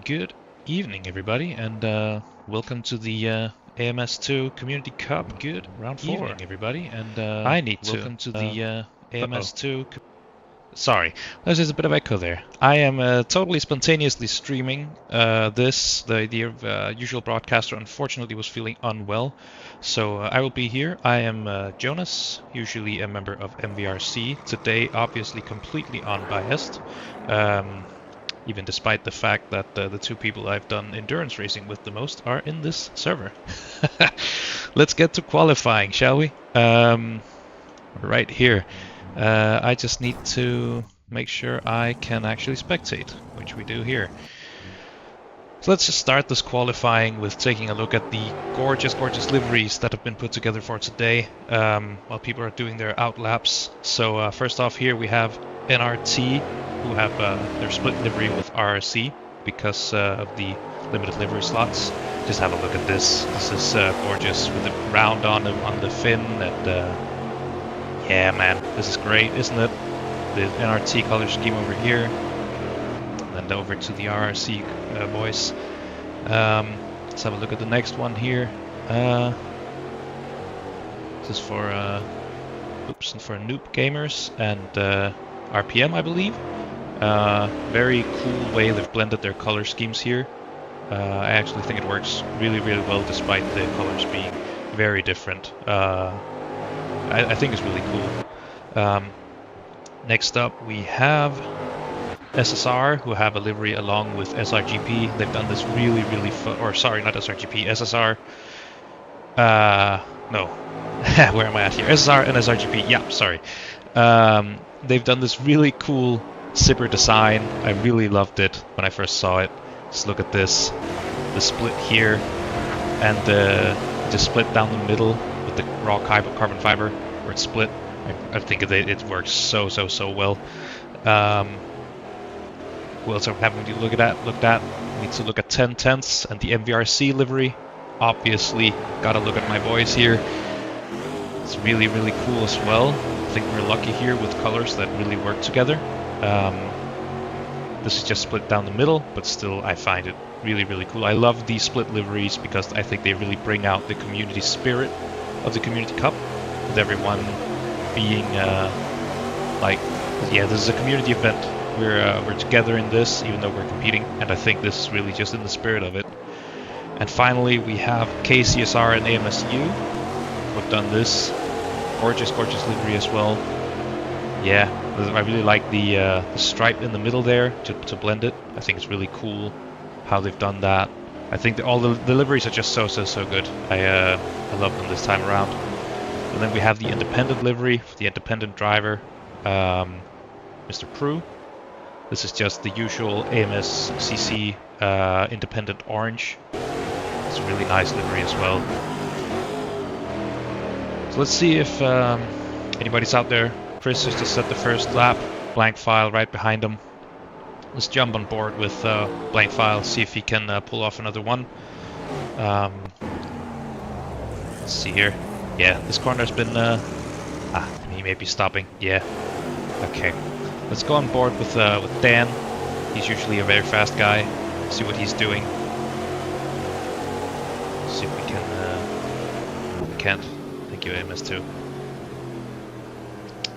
Good evening, everybody, and welcome to the AMS2 Community Cup. Good round 4. Evening, everybody, and I need to welcome to the AMS2. Sorry, there's just a bit of echo there. I am totally spontaneously streaming this. The usual broadcaster unfortunately was feeling unwell, so I will be here. I am Jonas, usually a member of MVRC. Today, obviously, completely unbiased. Even despite the fact that the two people I've done endurance racing with the most are in this server. Let's get to qualifying, shall we? Right here. I just need to make sure I can actually spectate, which we do here. So let's just start this qualifying with taking a look at the gorgeous liveries that have been put together for today while people are doing their out laps. So first off here we have NRT, who have their split livery with RRC because of the limited livery slots. Just have a look at this. This is gorgeous with the round on the fin, and yeah, man, this is great, isn't it? The NRT color scheme over here, and then over to the RRC boys. Let's have a look at the next one here. This is for for noob gamers and RPM, I believe. Very cool way they've blended their color schemes here. I actually think it works really well despite the colors being very different. I think it's really cool. Next up we have SSR, who have a livery along with SRGP. They've done this really fun, or sorry, not SRGP, SSR. No, where am I at here? SSR and SRGP, yeah, sorry. They've done this really cool zipper design. I really loved it when I first saw it. Just look at this, the split here, and the split down the middle with the raw carbon fiber where it's split. I think it works so well. Who else are we having to look at? We need to look at 10/10ths and the MVRC livery. Obviously, gotta look at my boys here. It's really cool as well. I think we're lucky here with colors that really work together. This is just split down the middle, but still I find it really cool. I love these split liveries because I think they really bring out the community spirit of the Community Cup, with everyone being like, yeah, this is a community event. We're together in this, even though we're competing, and I think this is really just in the spirit of it. And finally, we have KCSR and AMSU. We've done this gorgeous livery as well. Yeah, I really like the stripe in the middle there to blend it. I think it's really cool how they've done that. I think all the liveries are just so good. I love them this time around. And then we have the independent livery for the independent driver, Mr. Prue. This is just the usual AMSCC independent orange. It's a really nice livery as well. So let's see if anybody's out there. Chris has just set the first lap. Blank File right behind him. Let's jump on board with Blank File, see if he can pull off another one. Let's see here. Yeah, this corner's been... he may be stopping. Yeah. Okay. Let's go on board with Dan. He's usually a very fast guy. See what he's doing. See if we can... we can't. Thank you, AMS2.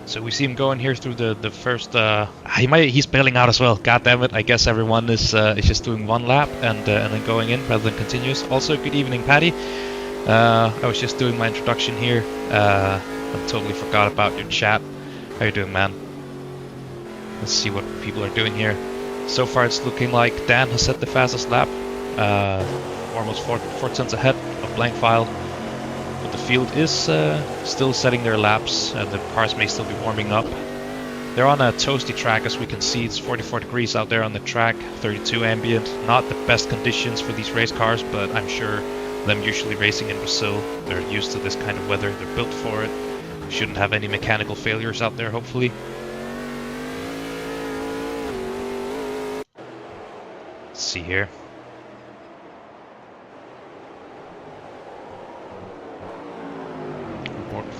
So we see him going here through the first... he's bailing out as well. God damn it! I guess everyone is just doing one lap and then going in rather than continuous. Also, good evening, Patty. I was just doing my introduction here. I totally forgot about your chat. How you doing, man? Let's see what people are doing here. So far, it's looking like Dan has set the fastest lap. Almost 4 tenths ahead of Blank File. But the field is still setting their laps, and the cars may still be warming up. They're on a toasty track, as we can see. It's 44 degrees out there on the track, 32 ambient. Not the best conditions for these race cars, but I'm sure them usually racing in Brazil, they're used to this kind of weather. They're built for it. We shouldn't have any mechanical failures out there, hopefully. Let's see here.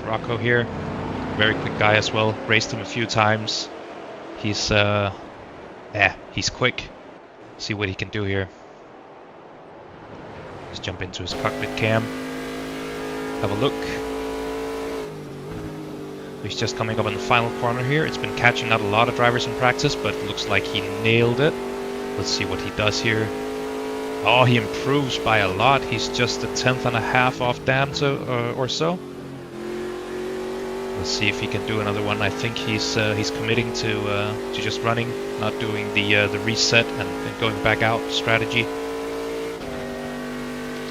Rocco here, very quick guy as well. Raced him a few times. He's quick. See what he can do here. Let's jump into his cockpit cam. Have a look. He's just coming up in the final corner here. It's been catching out a lot of drivers in practice, but it looks like he nailed it. Let's see what he does here. Oh, he improves by a lot. He's just a 1/10.5 off Dan or so. Let's see if he can do another one. I think he's committing to just running, not doing the reset and going back out strategy.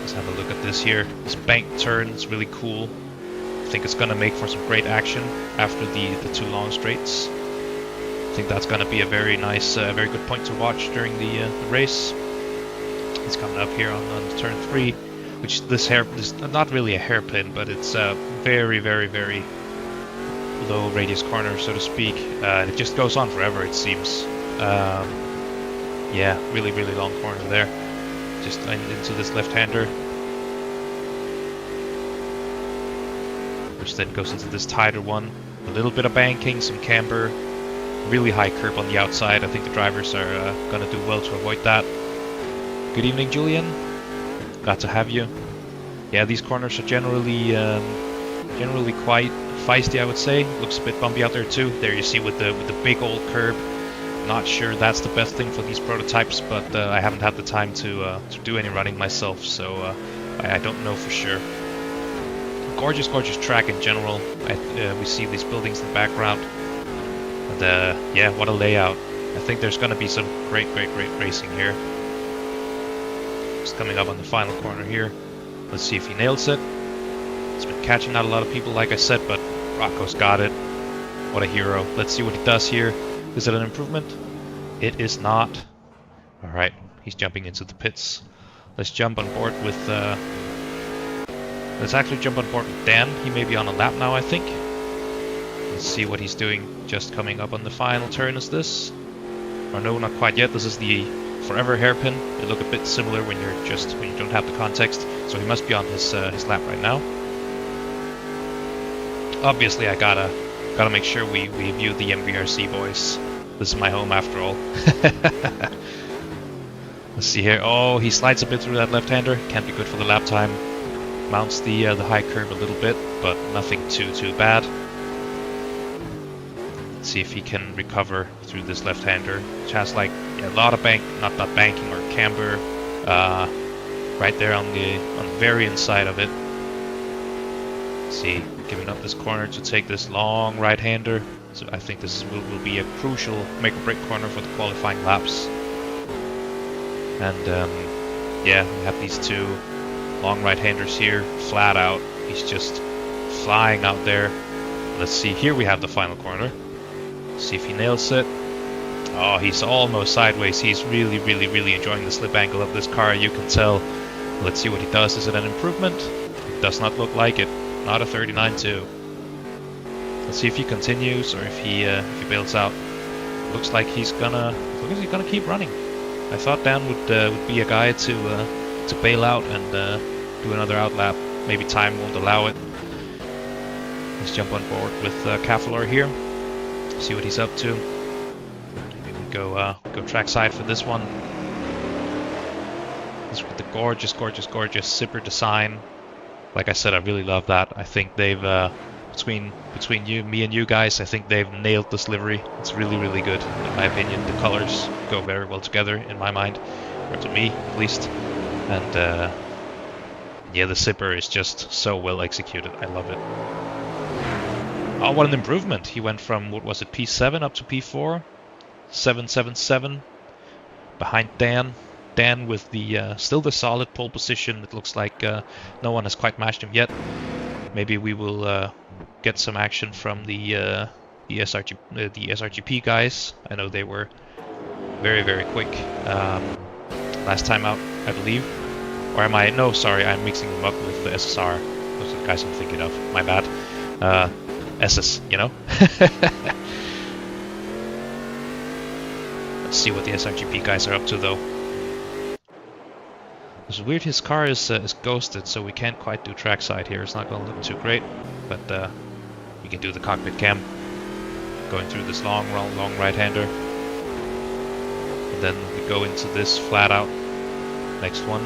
Let's have a look at this here. This bank turn is really cool. I think it's gonna make for some great action after the 2 long straights. I think that's gonna be a very nice, very good point to watch during the race. He's coming up here on turn 3, which this is not really a hairpin, but it's a very, very, very low radius corner, so to speak. It just goes on forever, it seems. Yeah, really, really long corner there. Just into this left-hander, which then goes into this tighter one. A little bit of banking, some camber, really high curb on the outside. I think the drivers are gonna do well to avoid that. Good evening, Julian. Glad to have you. Yeah, these corners are generally quite feisty, I would say. Looks a bit bumpy out there too. There you see with the big old curb. Not sure that's the best thing for these prototypes, but I haven't had the time to do any running myself, so I don't know for sure. Gorgeous, gorgeous track in general. We see these buildings in the background, and yeah, what a layout. I think there's going to be some great, great, great racing here. Just coming up on the final corner here. Let's see if he nails it. It's been catching out a lot of people, like I said, but Rocco's got it. What a hero. Let's see what he does here. Is it an improvement? It is not. Alright, he's jumping into the pits. Let's jump on board with... let's actually jump on board with Dan. He may be on a lap now, I think. Let's see what he's doing. Just coming up on the final turn is this. Or no, not quite yet. This is the Forever hairpin. They look a bit similar when you don't have the context. So he must be on his lap right now. Obviously, I gotta make sure we view the MVRC boys. This is my home after all. Let's see here. Oh, he slides a bit through that left-hander. Can't be good for the lap time. Mounts the high curve a little bit, but nothing too bad. Let's see if he can recover through this left-hander, which has like a lot of not banking or camber, right there on the very inside of it. Let's see, giving up this corner to take this long right-hander. So I think this will be a crucial make-or-break corner for the qualifying laps. And yeah, we have these 2 long right-handers here, flat out. He's just flying out there. Let's see, here we have the final corner. See if he nails it. Oh, he's almost sideways. He's really, really, really enjoying the slip angle of this car, you can tell. Let's see what he does. Is it an improvement? It does not look like it. Not a 39.2. Let's see if he continues or if he bails out. Looks like he's gonna keep running. I thought Dan would be a guy to bail out and do another outlap. Maybe time won't allow it. Let's jump on board with Kafalor here. See what he's up to. Maybe we go trackside for this one. This with the gorgeous, gorgeous, gorgeous zipper design. Like I said, I really love that. I think they've between me and you guys, I think they've nailed this livery. It's really, really good in my opinion. The colors go very well together in my mind, or to me at least. And yeah, the zipper is just so well executed. I love it. Oh, what an improvement! He went from, what was it, P7 up to P4, 777 behind Dan. Dan with the still the solid pole position. It looks like no one has quite matched him yet. Maybe we will get some action from the SRGP guys. I know they were very, very quick last time out, I believe. Or am I? No, sorry, I'm mixing them up with the SSR. Those are the guys I'm thinking of. My bad. SS, you know. Let's see what the SRGP guys are up to, though. It's weird, his car is ghosted, so we can't quite do trackside here. It's not going to look too great, but we can do the cockpit cam. Going through this long right-hander. And then we go into this flat out. Next one.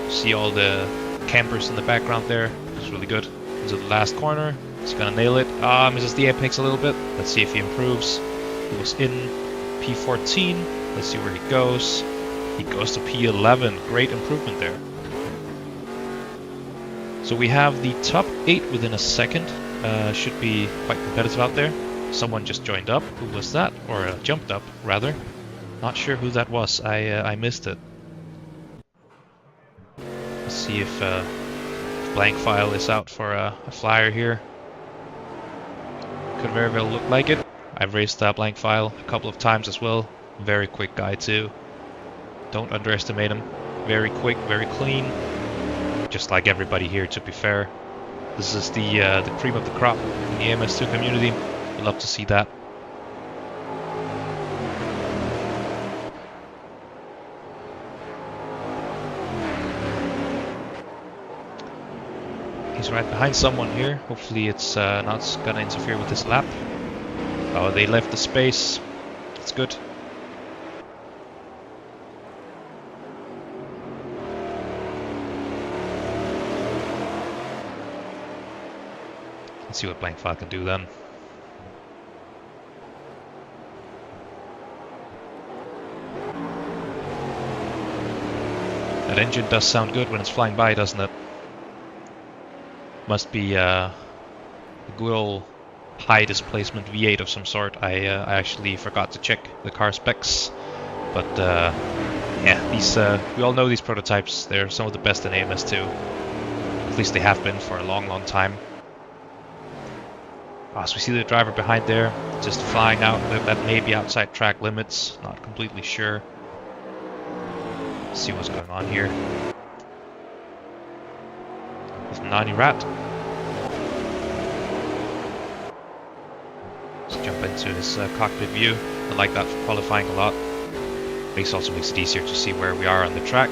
See all the campers in the background there. It's really good. Into the last corner. He's gonna nail it. Misses the apex a little bit. Let's see if he improves. He was in P14. Let's see where he goes. He goes to P11. Great improvement there. So we have the top 8 within a second. Should be quite competitive out there. Someone just joined up. Who was that? Or jumped up, rather. Not sure who that was. I missed it. Let's see if Blank File is out for a flyer here. Could very well look like it. I've raced Blank File a couple of times as well. Very quick guy too. Don't underestimate him. Very quick, very clean. Just like everybody here, to be fair. This is the cream of the crop in the AMS2 community. We'd love to see that. He's right behind someone here. Hopefully it's not gonna interfere with this lap. Oh, they left the space. That's good. Let's see what Blank File can do then. That engine does sound good when it's flying by, doesn't it? Must be a good old high displacement V8 of some sort. I actually forgot to check the car specs, but yeah, these we all know these prototypes. They're some of the best in AMS2. At least they have been for a long, long time. So we see the driver behind there, just flying out. That may be outside track limits. Not completely sure. Let's see what's going on here. With Nani Rat. Let's jump into his cockpit view. I like that for qualifying a lot. Also makes it easier to see where we are on the track.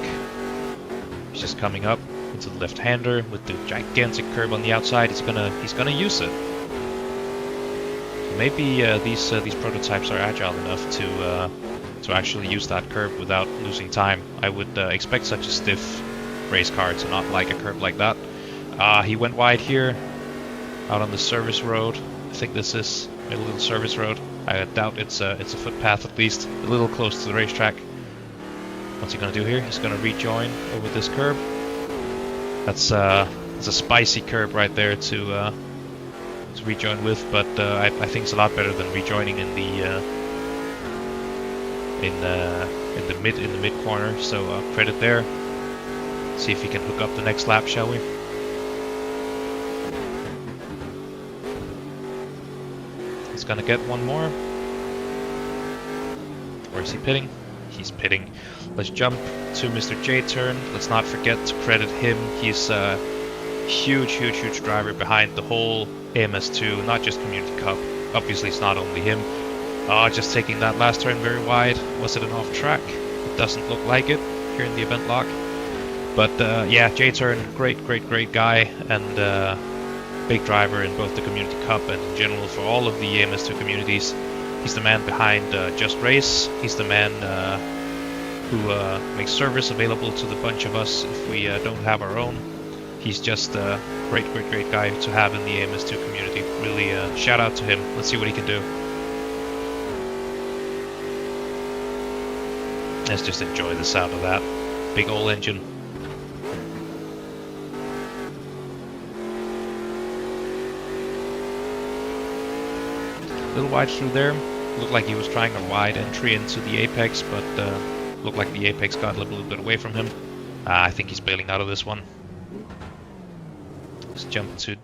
He's just coming up into the left-hander with the gigantic curb on the outside. He's gonna use it. Maybe these prototypes are agile enough to actually use that curb without losing time. I would expect such a stiff race car to not like a curb like that. He went wide here, out on the service road. I think this is a little service road. I doubt it's a footpath, at least a little close to the racetrack. What's he gonna do here? He's gonna rejoin over this curb. That's a spicy curb right there to rejoin with, but I think it's a lot better than rejoining in the mid corner. So credit there. See if he can hook up the next lap, shall we? He's gonna get one more. Or is he pitting? He's pitting. Let's jump to Mr. J-Turn. Let's not forget to credit him. He's a huge driver behind the whole AMS2, not just Community Cup. Obviously it's not only him. Just taking that last turn very wide. Was it an off track? It doesn't look like it here in the event log. But yeah, J-Turn, great guy, and big driver in both the Community Cup and in general for all of the AMS2 communities. He's the man behind Just Race. He's the man who makes service available to the bunch of us if we don't have our own. He's just a great guy to have in the AMS2 community. Really, shout out to him. Let's see what he can do. Let's just enjoy the sound of that big old engine. A little wide through there. Looked like he was trying a wide entry into the apex, but looked like the apex got a little bit away from him. I think he's bailing out of this one. Let's jump to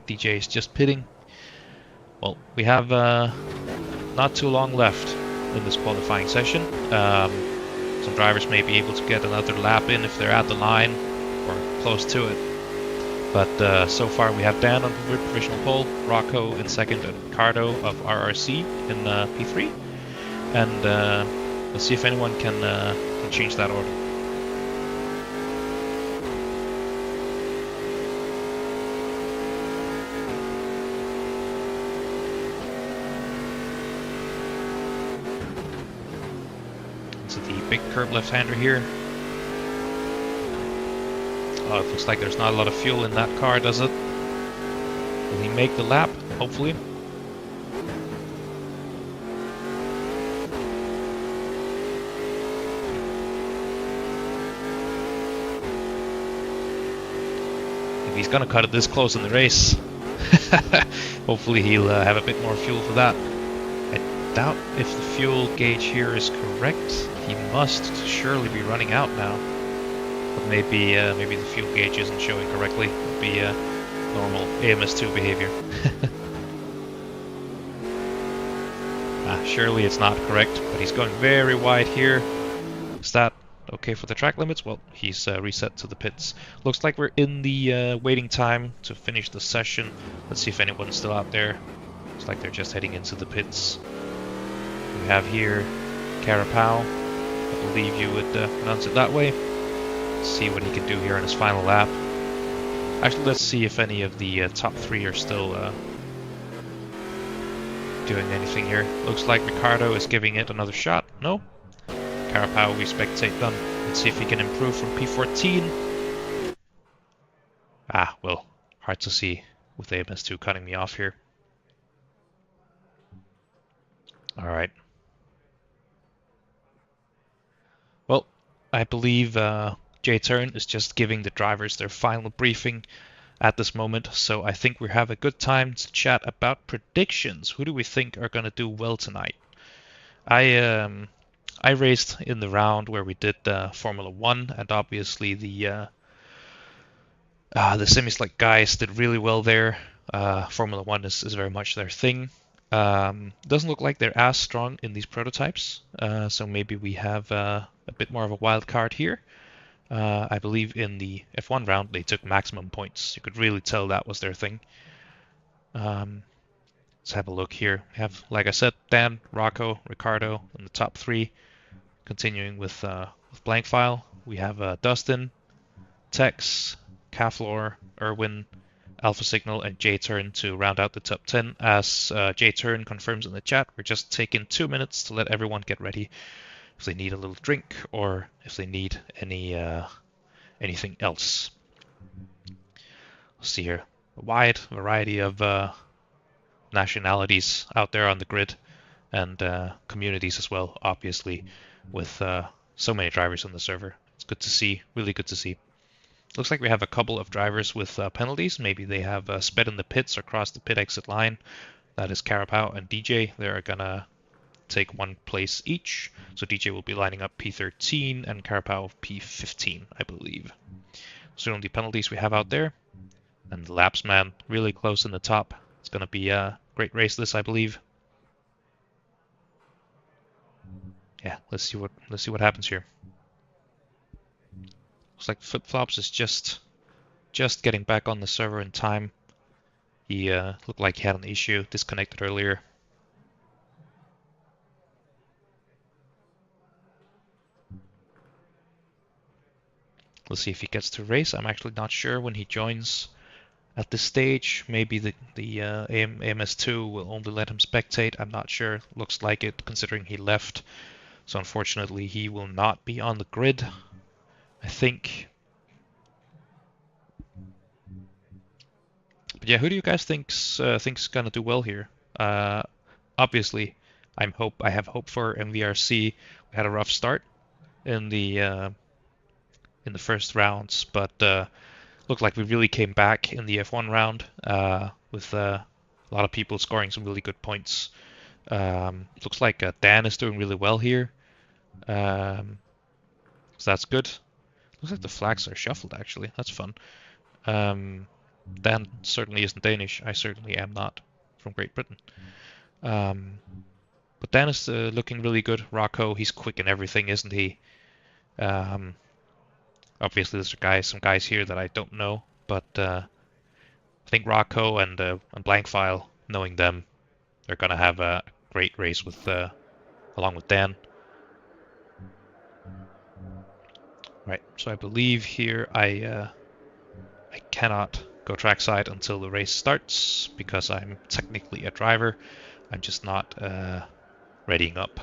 DJ is just pitting. Well, we have not too long left in this qualifying session. Some drivers may be able to get another lap in if they're at the line or close to it. But so far we have Dan on provisional pole, Rocco in second, and Ricardo of RRC in P3. And let's see if anyone can change that order. to the big curb left-hander here. Oh, it looks like there's not a lot of fuel in that car, does it? Will he make the lap? Hopefully. If he's gonna cut it this close in the race, hopefully he'll have a bit more fuel for that. I doubt if the fuel gauge here is correct. He must surely be running out now. But maybe the fuel gauge isn't showing correctly. It'll be normal AMS2 behavior. Surely it's not correct, but he's going very wide here. Is that okay for the track limits? Well, he's reset to the pits. Looks like we're in the waiting time to finish the session. Let's see if anyone's still out there. Looks like they're just heading into the pits. We have here Carapau. I believe you would pronounce it that way. Let's see what he can do here in his final lap. Actually, let's see if any of the top three are still doing anything here. Looks like Ricardo is giving it another shot. No? Carapau we spectate done. Let's see if he can improve from P14. Well, hard to see with AMS2 cutting me off here. Alright. Well, I believe J-Turn is just giving the drivers their final briefing at this moment, so I think we have a good time to chat about predictions. Who do we think are going to do well tonight? I raced in the round where we did Formula 1, and obviously the semi-slick guys did really well there. Formula 1 is very much their thing. Doesn't look like they're as strong in these prototypes, so maybe we have a bit more of a wild card here. I believe in the F1 round they took maximum points. You could really tell that was their thing. Let's have a look here. We have, like I said, Dan, Rocco, Ricardo in the top three. Continuing with blank file, we have Dustin, Tex, Caflor, Erwin, Alpha Signal, and J-Turn to round out the top 10. As J-Turn confirms in the chat, we're just taking 2 minutes to let everyone get ready if they need a little drink or if they need anything else. Let's see here. A wide variety of nationalities out there on the grid and communities as well, obviously, with so many drivers on the server. It's good to see, really good to see. Looks like we have a couple of drivers with penalties. Maybe they have sped in the pits or crossed the pit exit line. That is Carapau and DJ. They're gonna take one place each. So DJ will be lining up P13 and Carapau P15, I believe. So on the penalties we have out there. And the laps man really close in the top. It's gonna be a great race this, I believe. Yeah, let's see what happens here. Looks like Flip Flops is just getting back on the server in time. He looked like he had an issue, disconnected earlier. Let's see if he gets to race. I'm actually not sure when he joins at this stage. Maybe the AMS2 will only let him spectate. I'm not sure. Looks like it, considering he left. So unfortunately, he will not be on the grid, I think. But yeah, who do you guys think's gonna do well here? Obviously, I have hope for MVRC. We had a rough start in the first rounds, but looked like we really came back in the F1 round with a lot of people scoring some really good points. Looks like Dan is doing really well here, so that's good. Looks like the flags are shuffled actually. That's fun. Dan certainly isn't Danish. I certainly am not, from Great Britain. But Dan is looking really good. Rocco, he's quick in everything, isn't he? Obviously, there's some guys here that I don't know, but I think Rocco and Blankfile, knowing them, they're gonna have a great race with along with Dan. Right, so I believe here I cannot go trackside until the race starts because I'm technically a driver. I'm just not readying up.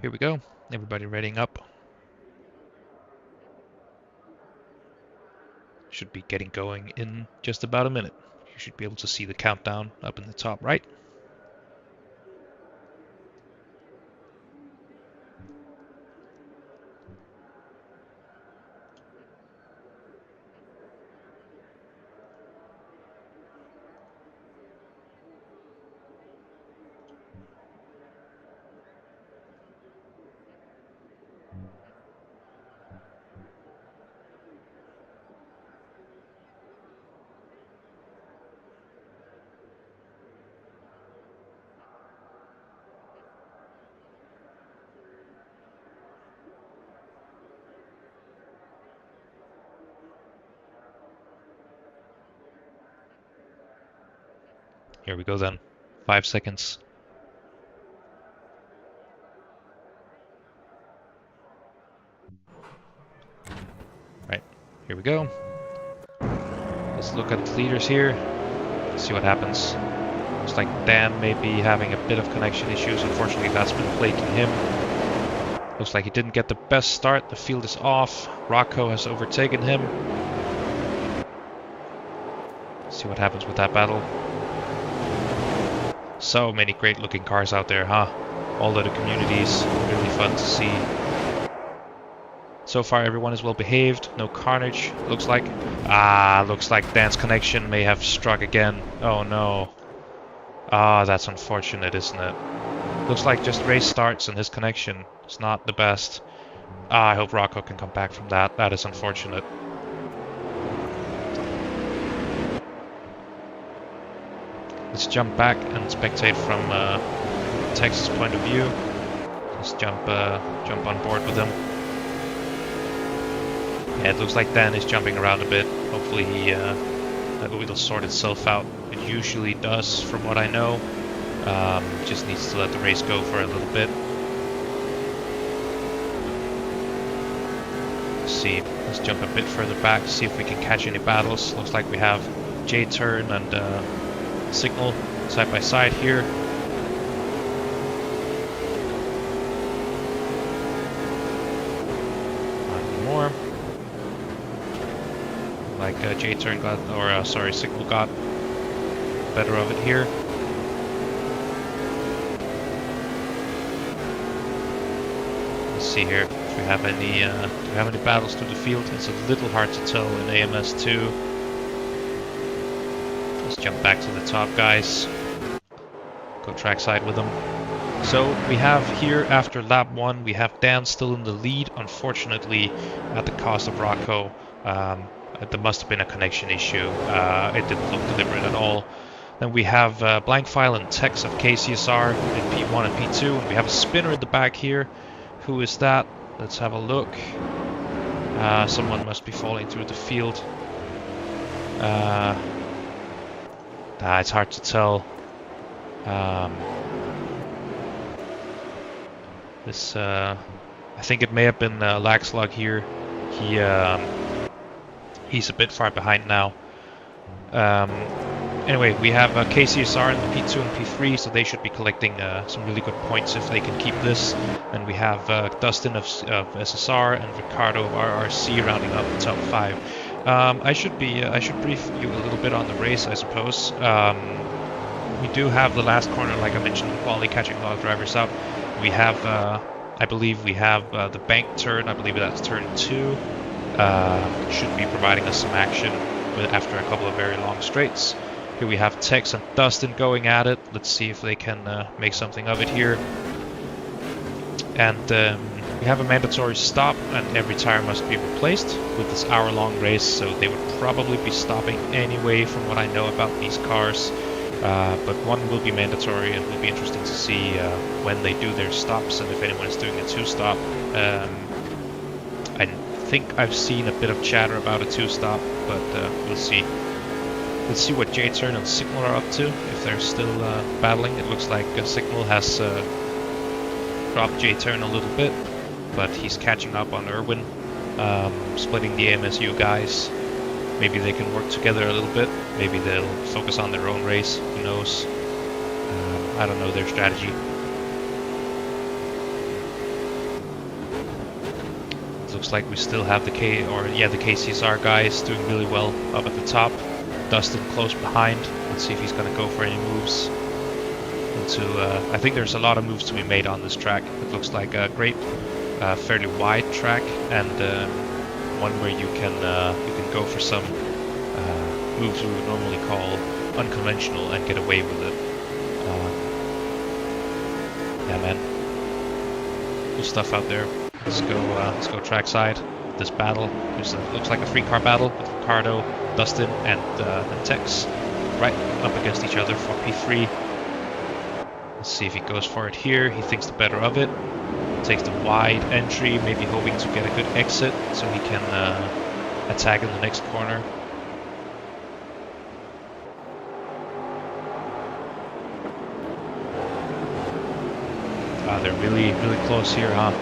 Here we go. Everybody readying up. Should be getting going in just about a minute. You should be able to see the countdown up in the top right. Here we go then. 5 seconds. Right, here we go. Let's look at the leaders here. See what happens. Looks like Dan may be having a bit of connection issues. Unfortunately, that's been plaguing him. Looks like he didn't get the best start. The field is off. Rocco has overtaken him. See what happens with that battle. So many great looking cars out there, huh? All of the communities, really fun to see. So far everyone is well behaved, no carnage, looks like. Looks like Dan's connection may have struck again. Oh no. That's unfortunate, isn't it? Looks like just race starts and his connection is not the best. I hope Rocco can come back from that. That is unfortunate. Let's jump back and spectate from Texas' point of view. Let's jump on board with him. Yeah, it looks like Dan is jumping around a bit. Hopefully it'll sort itself out. It usually does, from what I know. Just needs to let the race go for a little bit. Let's see. Let's jump a bit further back, see if we can catch any battles. Looks like we have J-turn and Signal side by side here. One more. Like J-turn got, or Signal got better of it here. Let's see here if we have any. Do we have any battles to the field? It's a little hard to tell in AMS2. Let's jump back to the top, guys. Go trackside with them. So we have here, after lap 1, we have Dan still in the lead, unfortunately at the cost of Rocco. There must have been a connection issue. It didn't look deliberate at all. Then we have Blankfile and Tex of KCSR in P1 and P2. And we have a spinner in the back here. Who is that? Let's have a look. Someone must be falling through the field. It's hard to tell. I think it may have been Laxlog here. He's a bit far behind now. Anyway, we have KCSR in the P2 and P3, so they should be collecting some really good points if they can keep this. And we have Dustin of SSR and Ricardo of RRC rounding up the top 5. I should brief you a little bit on the race, I suppose. We do have the last corner, like I mentioned, quality catching a lot of drivers up. We have, I believe we have the bank turn. I believe that's turn 2. Should be providing us some action after a couple of very long straights. Here we have Tex and Dustin going at it. Let's see if they can make something of it here. And we have a mandatory stop, and every tire must be replaced with this hour-long race, so they would probably be stopping anyway from what I know about these cars. But one will be mandatory, and it will be interesting to see when they do their stops and if anyone is doing a 2-stop. I think I've seen a bit of chatter about a 2-stop, but we'll see. Let's see what J-turn and Signal are up to, if they're still battling. It looks like Signal has dropped J-turn a little bit, but he's catching up on Erwin, splitting the AMSU guys. Maybe they can work together a little bit. Maybe they'll focus on their own race. Who knows? I don't know their strategy. Looks like we still have the KCSR guys doing really well up at the top. Dustin close behind. Let's see if he's going to go for any moves into. I think there's a lot of moves to be made on this track. It looks like a great, fairly wide track, and one where you can go for some moves we would normally call unconventional and get away with it. Yeah, man, cool stuff out there. Let's go trackside. This battle, looks like a 3-car battle with Ricardo, Dustin, and Tex right up against each other for P3. Let's see if he goes for it here. He thinks the better of it. Takes the wide entry, maybe hoping to get a good exit so he can attack in the next corner. They're really close here, huh?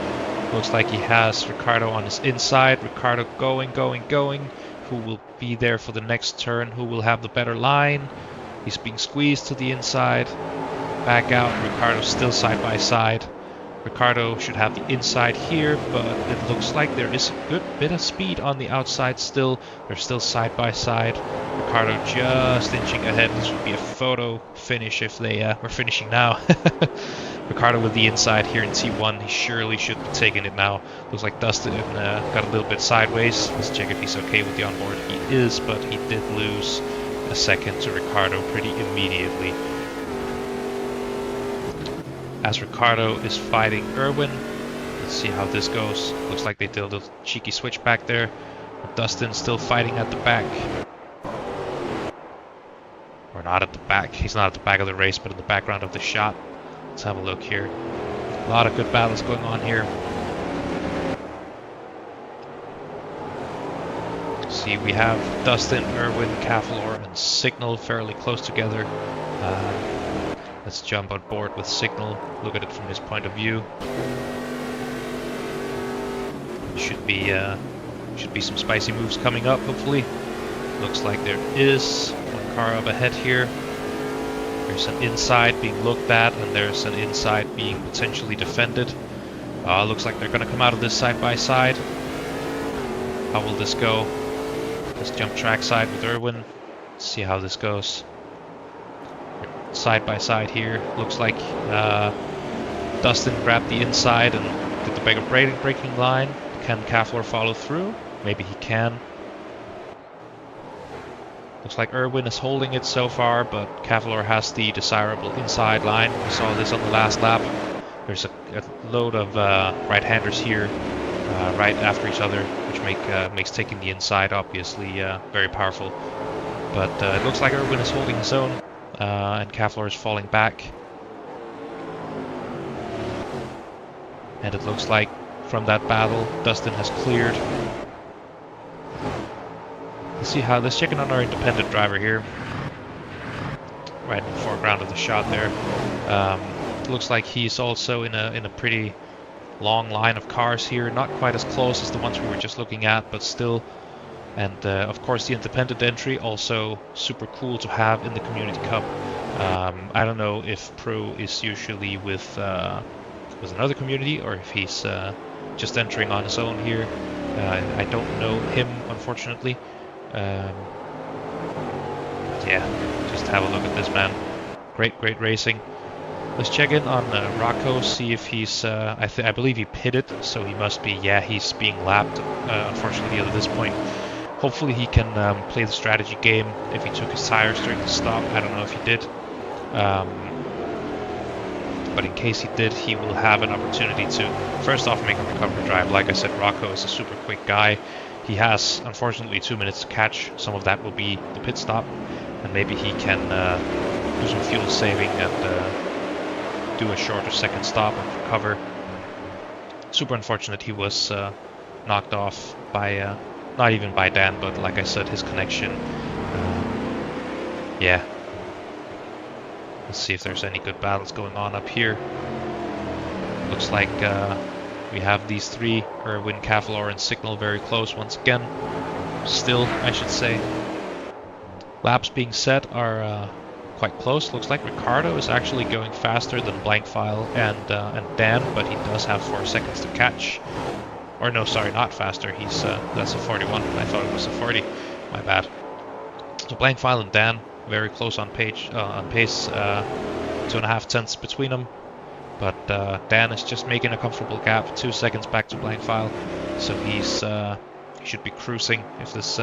Looks like he has Ricardo on his inside. Ricardo going. Who will be there for the next turn? Who will have the better line? He's being squeezed to the inside. Back out. Ricardo still side by side. Ricardo should have the inside here, but it looks like there is a good bit of speed on the outside still. They're still side by side. Ricardo just inching ahead. This would be a photo finish if they were finishing now. Ricardo with the inside here in T1. He surely should be taking it now. Looks like Dustin got a little bit sideways. Let's check if he's okay with the onboard. He is, but he did lose a second to Ricardo pretty immediately. As Ricardo is fighting Erwin. Let's see how this goes. Looks like they did a little cheeky switch back there. Dustin still fighting at the back. Or not at the back. He's not at the back of the race, but in the background of the shot. Let's have a look here. A lot of good battles going on here. See, we have Dustin, Erwin, Cavallor, and Signal fairly close together. Let's jump on board with Signal. Look at it from his point of view. Should be some spicy moves coming up, hopefully. Looks like there is one car up ahead here. There's an inside being looked at, and there's an inside being potentially defended. Looks like they're going to come out of this side by side. How will this go? Let's jump trackside with Erwin. See how this goes. Side by side here. Looks like Dustin grabbed the inside and did the bigger braking line. Can Cavallor follow through? Maybe he can. Looks like Erwin is holding it so far, but Cavallor has the desirable inside line. We saw this on the last lap. There's a load of right-handers here right after each other, which makes taking the inside obviously very powerful. But it looks like Erwin is holding his own, and Cavallor is falling back. And it looks like from that battle, Dustin has cleared. Let's check in on our independent driver here. Right in the foreground of the shot there. Looks like he's also in a pretty long line of cars here. Not quite as close as the ones we were just looking at, but still. And of course the independent entry, also super cool to have in the Community Cup. I don't know if Pro is usually with another community, or if he's just entering on his own here. I don't know him, unfortunately. Yeah, just have a look at this man. Great racing. Let's check in on Rocco, see if he's, I believe he pitted, so he must be, yeah, he's being lapped, unfortunately, at this point. Hopefully he can play the strategy game if he took his tires during the stop. I don't know if he did. But in case he did, he will have an opportunity to, first off, make a recovery drive. Like I said, Rocco is a super quick guy. He has, unfortunately, 2 minutes to catch. Some of that will be the pit stop, and maybe he can do some fuel saving and do a shorter second stop and recover. Super unfortunate he was knocked off by, not even by Dan, but like I said, his connection. Yeah. Let's see if there's any good battles going on up here. Looks like we have these three, Erwin, Cavallor, and Signal, very close once again. Still, I should say. Laps being set are quite close. Looks like Ricardo is actually going faster than Blankfile and Dan, but he does have 4 seconds to catch. Or no, sorry, not faster. He's that's a 41. I thought it was a 40. My bad. So Blank File and Dan very close on pace. 2.5 tenths between them. But Dan is just making a comfortable gap. 2 seconds back to Blank File. So he should be cruising if this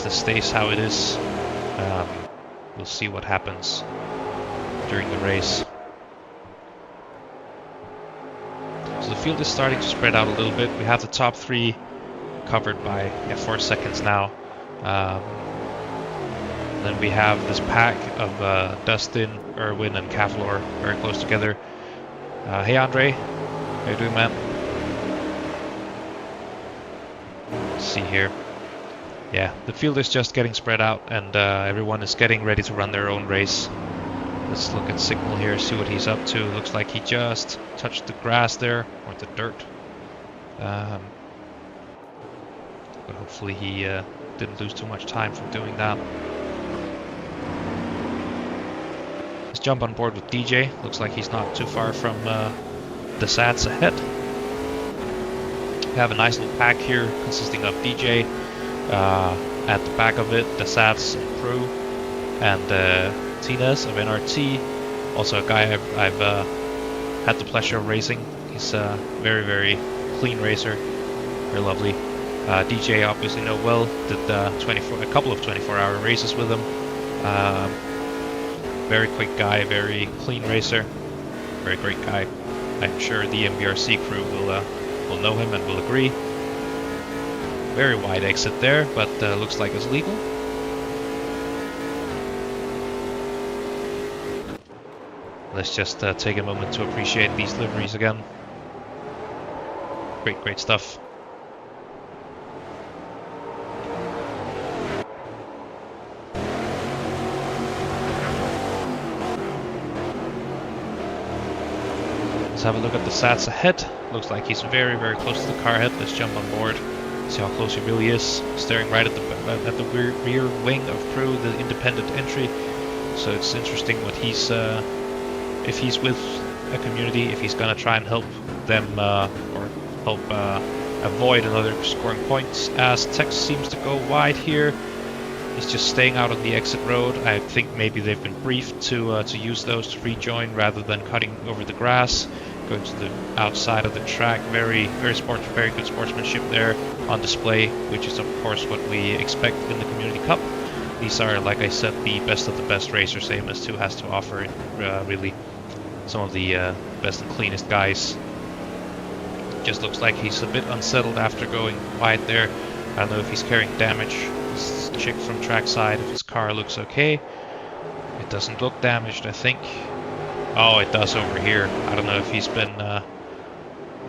stays how it is. We'll see what happens during the race. So the field is starting to spread out a little bit. We have the top 3 covered by 4 seconds now. Then we have this pack of Dustin, Erwin, and Kavlor very close together. Hey Andre, how you doing, man? Let's see here. Yeah, the field is just getting spread out, and everyone is getting ready to run their own race. Let's look at Signal here, see what he's up to. Looks like he just touched the grass there, or the dirt. But hopefully he didn't lose too much time from doing that. Let's jump on board with DJ. Looks like he's not too far from the Sats ahead. We have a nice little pack here consisting of DJ, at the back of it, the Sats and Pro, and Tines of NRT, also a guy I've had the pleasure of racing. He's a very, very clean racer, very lovely. DJ obviously know well, did a couple of 24-hour races with him. Very quick guy, very clean racer, very great guy. I'm sure the MVRC crew will know him and will agree. Very wide exit there, but looks like it's legal. Let's just take a moment to appreciate these liveries again. Great stuff. Let's have a look at the Sats ahead. Looks like he's very, very close to the car head. Let's jump on board. See how close he really is. Staring right at the rear wing of Pro, the independent entry. So it's interesting what he's, if he's with a community, if he's gonna try and help them or help avoid another scoring points. As Tex seems to go wide here, he's just staying out on the exit road. I think maybe they've been briefed to use those to rejoin rather than cutting over the grass. Going to the outside of the track, very good sportsmanship there on display, which is of course what we expect in the Community Cup. These are, like I said, the best of the best racers AMS2 has to offer. Really, some of the best and cleanest guys. Just looks like he's a bit unsettled after going wide there. I don't know if he's carrying damage. Let's check from trackside if his car looks okay. It doesn't look damaged, I think. Oh, it does over here. I don't know if he's been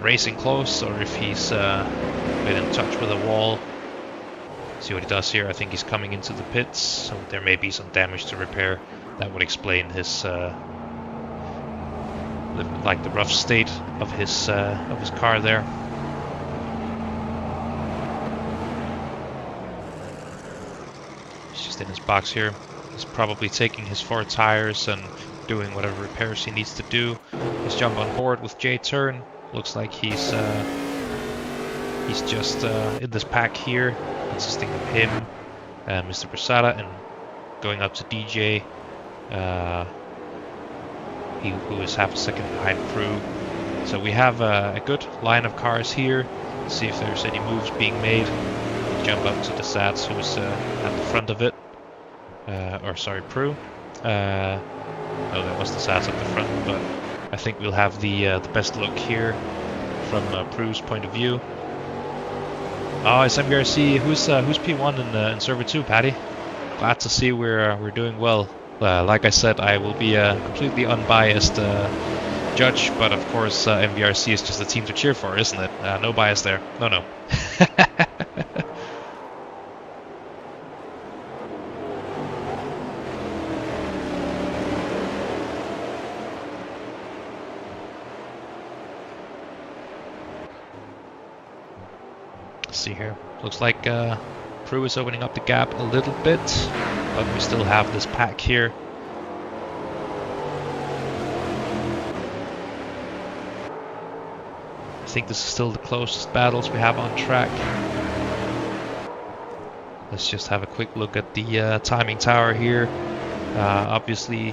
racing close or if he's been in touch with a wall. See what he does here. I think he's coming into the pits, so there may be some damage to repair. That would explain his like the rough state of his car there. He's just in his box here. He's probably taking his 4 tires and doing whatever repairs he needs to do. Let's jump on board with J Turn. Looks like he's just in this pack here, consisting of him, Mr. Brasada, and going up to DJ, who is half a second behind Crew. So we have a good line of cars here. Let's see if there's any moves being made. We'll jump up to the Sats, who's at the front of it. Or sorry, Crew. No, that was the Sats at the front, but I think we'll have the best look here from Prue's point of view. Oh, it's MVRC. Who's P1 in Server 2, Patty? Glad to see we're doing well. Like I said, I will be a completely unbiased judge, but of course MVRC is just a team to cheer for, isn't it? No bias there. No. See here. Looks like Crew is opening up the gap a little bit, but we still have this pack here. I think this is still the closest battles we have on track. Let's just have a quick look at the timing tower here. Obviously,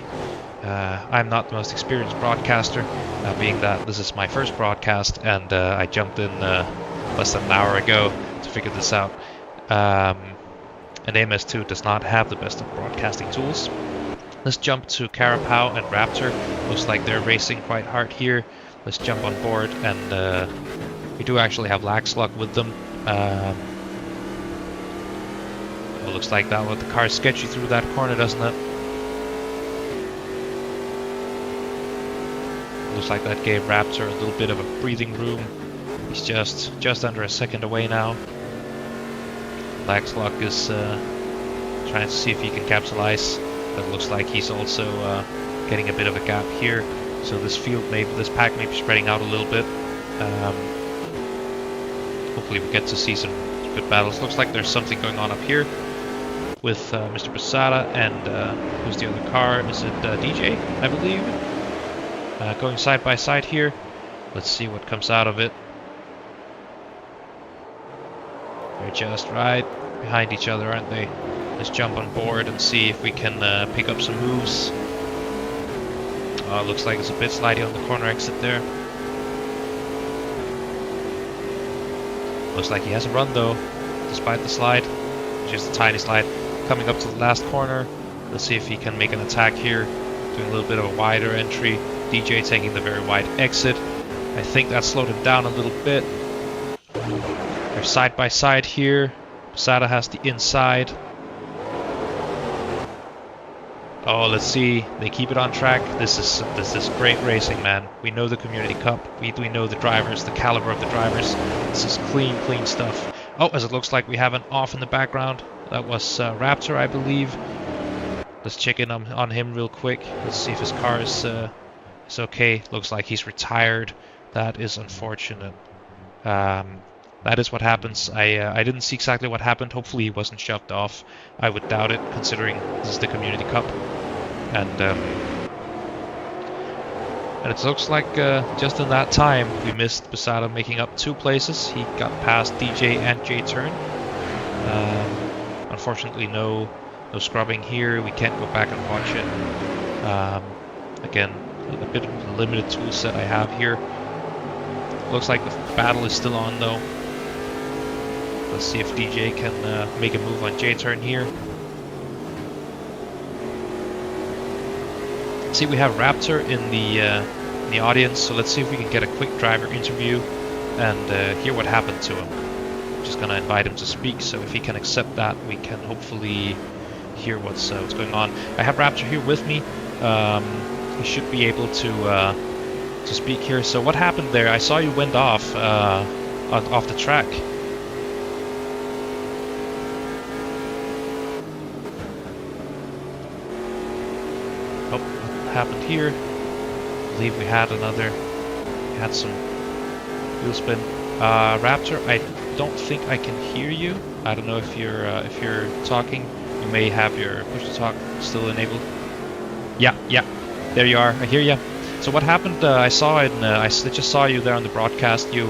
I'm not the most experienced broadcaster, being that this is my first broadcast, and I jumped in less than an hour ago to figure this out. And AMS2 does not have the best of broadcasting tools. Let's jump to Carapau and Raptor. Looks like they're racing quite hard here. Let's jump on board, and we do actually have Laxlock with them. It looks like that the car is sketchy through that corner, doesn't it? Looks like that gave Raptor a little bit of a breathing room. He's just under a second away now. Laxlock is trying to see if he can capsulize. But it looks like he's also getting a bit of a gap here. So this pack may be spreading out a little bit. Hopefully we get to see some good battles. Looks like there's something going on up here with Mr. Basada and who's the other car? Is it DJ, I believe? Going side by side here. Let's see what comes out of it. They're just right behind each other, aren't they? Let's jump on board and see if we can pick up some moves. Looks like it's a bit slidey on the corner exit there. Looks like he has a run though, despite the slide. Just a tiny slide. Coming up to the last corner. Let's see if he can make an attack here. Doing a little bit of a wider entry. DJ taking the very wide exit. I think that slowed him down a little bit. They're side by side here. Posada has the inside. Oh, let's see. They keep it on track. This is great racing, man. We know the Community Cup. We know the drivers, the caliber of the drivers. This is clean stuff. Oh, as it looks like we have an off in the background. That was Raptor, I believe. Let's check in on him real quick. Let's see if his car is okay. Looks like he's retired. That is unfortunate. That is what happens. I didn't see exactly what happened. Hopefully he wasn't shoved off. I would doubt it, considering this is the Community Cup. And it looks like just in that time we missed Posada making up 2 places. He got past DJ and J-Turn. Unfortunately, no scrubbing here. We can't go back and watch it. Again, a bit of a limited tool set I have here. Looks like the battle is still on though. Let's see if DJ can make a move on J-Turn here. See, we have Raptor in the audience, so let's see if we can get a quick driver interview and hear what happened to him. I'm just gonna invite him to speak, so if he can accept that, we can hopefully hear what's going on. I have Raptor here with me. He should be able to speak here. So what happened there? I saw you went off the track. Oh, what happened here? I believe we had some wheel spin. Raptor, I don't think I can hear you. I don't know if you're talking. You may have your push to talk still enabled. Yeah, there you are. I hear you. So what happened? I just saw you there on the broadcast. You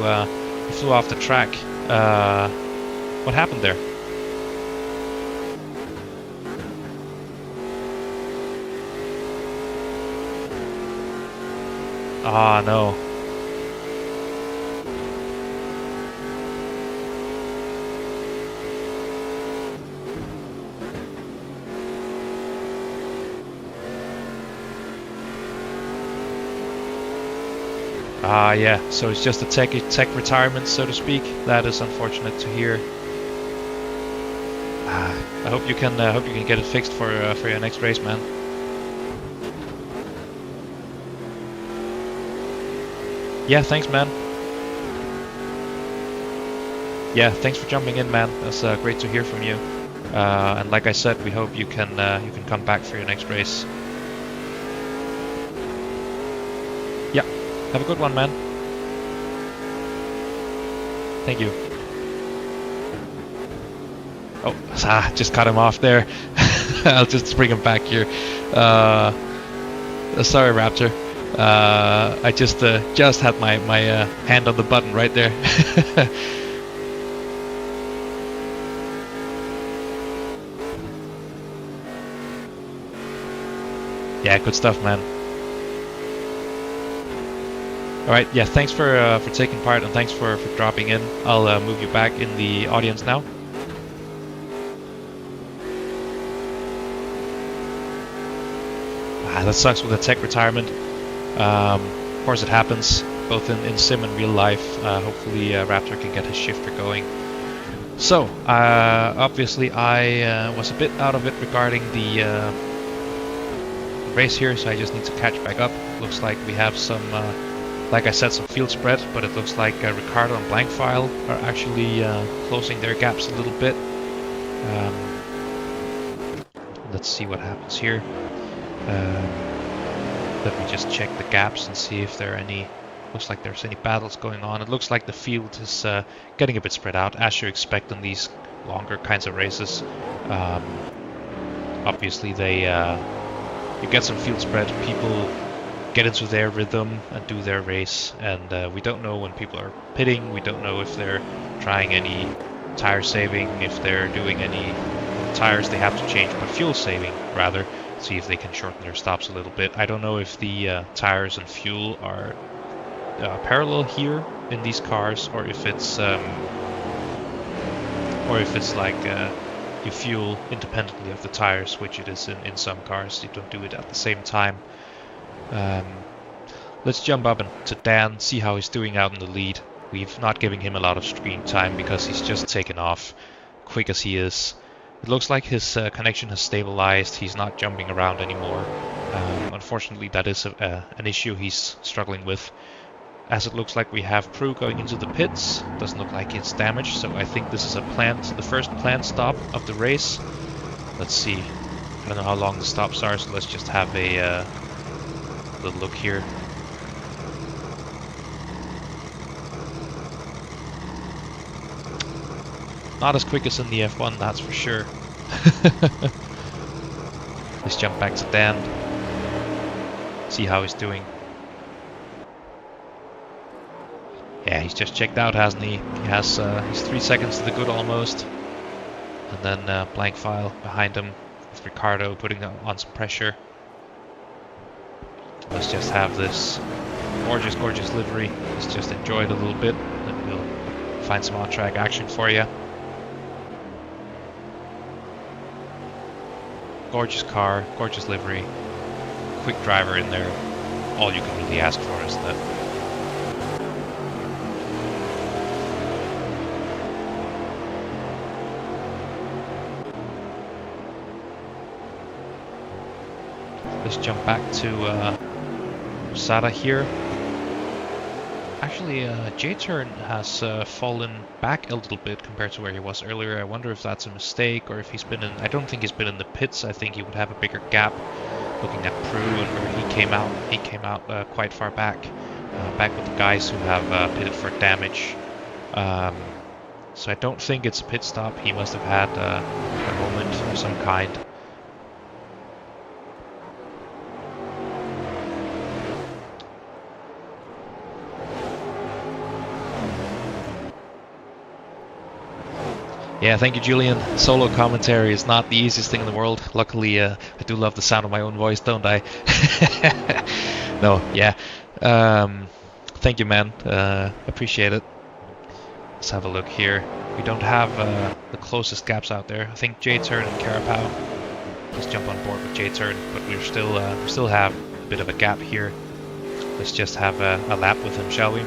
flew off the track. What happened there? Ah, no. Ah, yeah. So it's just a tech retirement, so to speak. That is unfortunate to hear. I hope you can get it fixed for your next race, man. Yeah, thanks, man. Yeah, thanks for jumping in, man. That's great to hear from you. And like I said, we hope you can come back for your next race. Yeah, have a good one, man. Thank you. Oh, just cut him off there. I'll just bring him back here. Sorry, Raptor. I just had my hand on the button right there. Yeah, good stuff, man. All right, yeah, thanks for taking part, and thanks for dropping in. I'll move you back in the audience now. That sucks with a tech retirement. Of course, it happens both in sim and real life. Hopefully, Raptor can get his shifter going. So, obviously, I was a bit out of it regarding the race here, so I just need to catch back up. Looks like we have some, like I said, some field spread, but it looks like Ricardo and Blankfile are actually closing their gaps a little bit. Let's see what happens here. Let me just check the gaps and see if there are any. Looks like there's any battles going on. It looks like the field is getting a bit spread out, as you expect in these longer kinds of races. Obviously, you get some field spread. People get into their rhythm and do their race, and we don't know when people are pitting. We don't know if they're trying any tire saving, if they're doing any tires they have to change, but fuel saving rather. See if they can shorten their stops a little bit. I don't know if the tires and fuel are parallel here in these cars, or if it's like you fuel independently of the tires, which it is in some cars. You don't do it at the same time. Let's jump up to Dan, see how he's doing out in the lead. We've not given him a lot of screen time because he's just taken off, quick as he is. It looks like his connection has stabilized. He's not jumping around anymore. Unfortunately, that is an issue he's struggling with. As it looks like we have Prue going into the pits. Doesn't look like it's damaged, so I think this is the first planned stop of the race. Let's see. I don't know how long the stops are, so let's just have a little look here. Not as quick as in the F1, that's for sure. Let's jump back to Dan. See how he's doing. Yeah, he's just checked out, hasn't he? He has he's 3 seconds to the good almost. And then Blankfile behind him with Ricardo putting on some pressure. Let's just have this gorgeous, gorgeous livery. Let's just enjoy it a little bit, and we'll find some on-track action for you. Gorgeous car, gorgeous livery, quick driver in there. All you can really ask for, isn't it? Let's jump back to Sada here. Actually, J-Turn has fallen back a little bit compared to where he was earlier. I wonder if that's a mistake, or if he's been in... I don't think he's been in the pits. I think he would have a bigger gap. Looking at Prue and where he came out quite far back. Back with the guys who have pitted for damage. So I don't think it's a pit stop. He must have had a moment of some kind. Yeah, thank you, Julian. Solo commentary is not the easiest thing in the world. Luckily, I do love the sound of my own voice, don't I? No, yeah. Thank you, man. Appreciate it. Let's have a look here. We don't have the closest gaps out there. I think J-Turn and Carapau. Let's jump on board with J-Turn, but we still have a bit of a gap here. Let's just have a lap with him, shall we?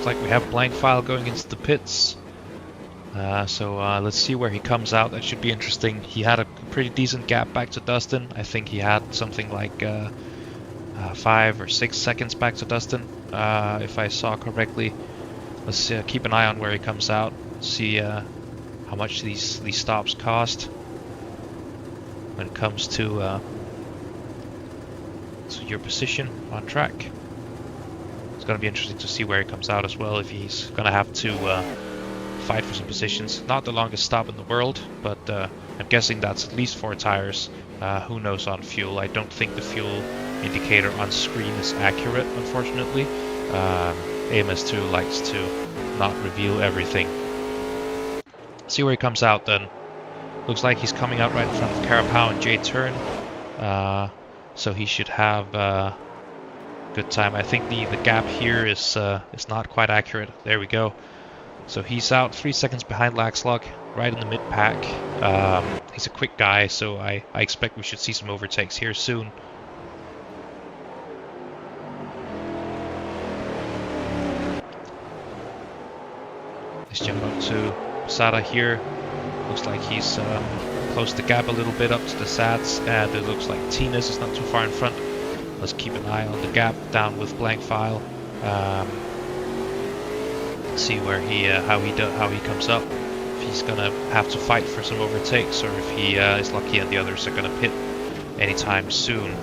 Like we have Blankfile going into the pits. Let's see where he comes out. That should be interesting. He had a pretty decent gap back to Dustin. I think he had something like 5 or 6 seconds back to Dustin, if I saw correctly. Let's keep an eye on where he comes out. See how much these stops cost when it comes to your position on track. It's going to be interesting to see where he comes out as well, if he's going to have to fight for some positions. Not the longest stop in the world, but I'm guessing that's at least 4 tires. Who knows on fuel? I don't think the fuel indicator on screen is accurate, unfortunately. AMS2 likes to not reveal everything. See where he comes out then. Looks like he's coming out right in front of Carapau and J-turn. So he should have good time. I think the gap here is not quite accurate. There we go. So he's out 3 seconds behind Laxlog, right in the mid-pack. He's a quick guy, so I expect we should see some overtakes here soon. Let's jump up to Sada here. Looks like he's closed the gap a little bit up to the Sats, and it looks like Tina's is not too far in front. Let's keep an eye on the gap down with blank file. See where he how he comes up. If he's gonna have to fight for some overtakes, or if he is lucky and the others are gonna pit anytime soon.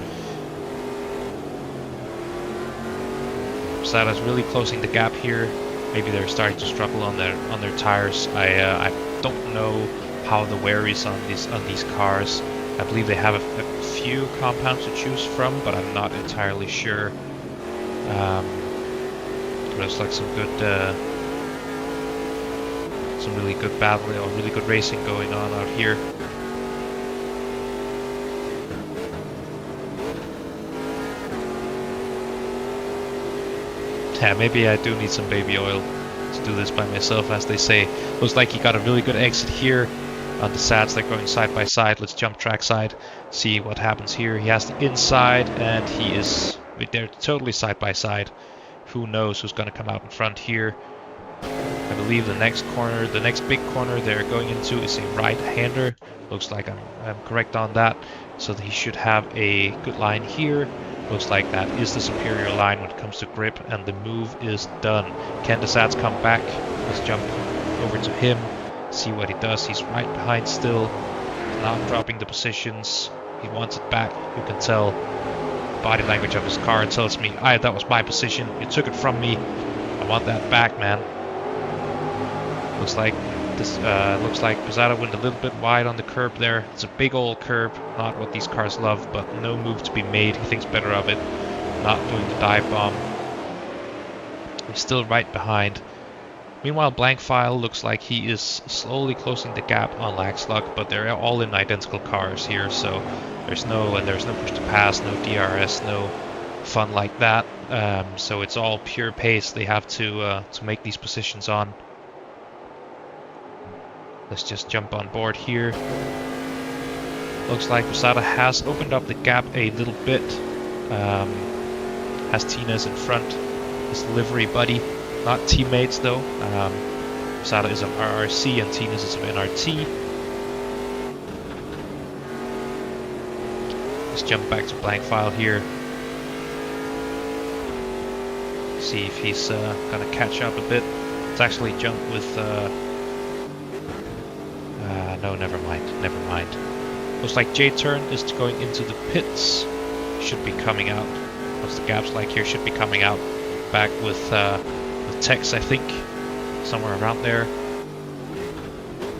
Sada's really closing the gap here. Maybe they're starting to struggle on their tires. I don't know how the wear is on these cars. I believe they have a few compounds to choose from, but I'm not entirely sure. Looks like some good, some really good battling or really good racing going on out here. Yeah, maybe I do need some baby oil to do this by myself, as they say. Looks like he got a really good exit here on the Sats. They're going side by side. Let's jump trackside, see what happens here. He has the inside, and they're totally side by side. Who knows who's going to come out in front here? I believe the next big corner they're going into is a right-hander. Looks like I'm correct on that. So he should have a good line here. Looks like that is the superior line when it comes to grip, and the move is done. Can the Sats come back? Let's jump over to him, see what he does. He's right behind still, not dropping the positions. He wants it back. You can tell the body language of his car tells me, that was my position. You took it from me. I want that back, man. Looks like Posada went a little bit wide on the curb there. It's a big old curb, not what these cars love, but no move to be made. He thinks better of it, not doing the dive bomb. He's still right behind. Meanwhile, Blank File looks like he is slowly closing the gap on Laxlug, but they're all in identical cars here, so there's no push to pass, no DRS, no fun like that. So it's all pure pace they have to make these positions on. Let's just jump on board here. Looks like Posada has opened up the gap a little bit. Has Tina's in front. His livery buddy. Not teammates though. Posada is of RRC and Tina's is of NRT. Let's jump back to blank file here. See if he's gonna catch up a bit. Let's actually jump with no, never mind. Looks like J-turn is going into the pits. Should be coming out. What's the gaps like here? Should be coming out back with Tex, I think. Somewhere around there.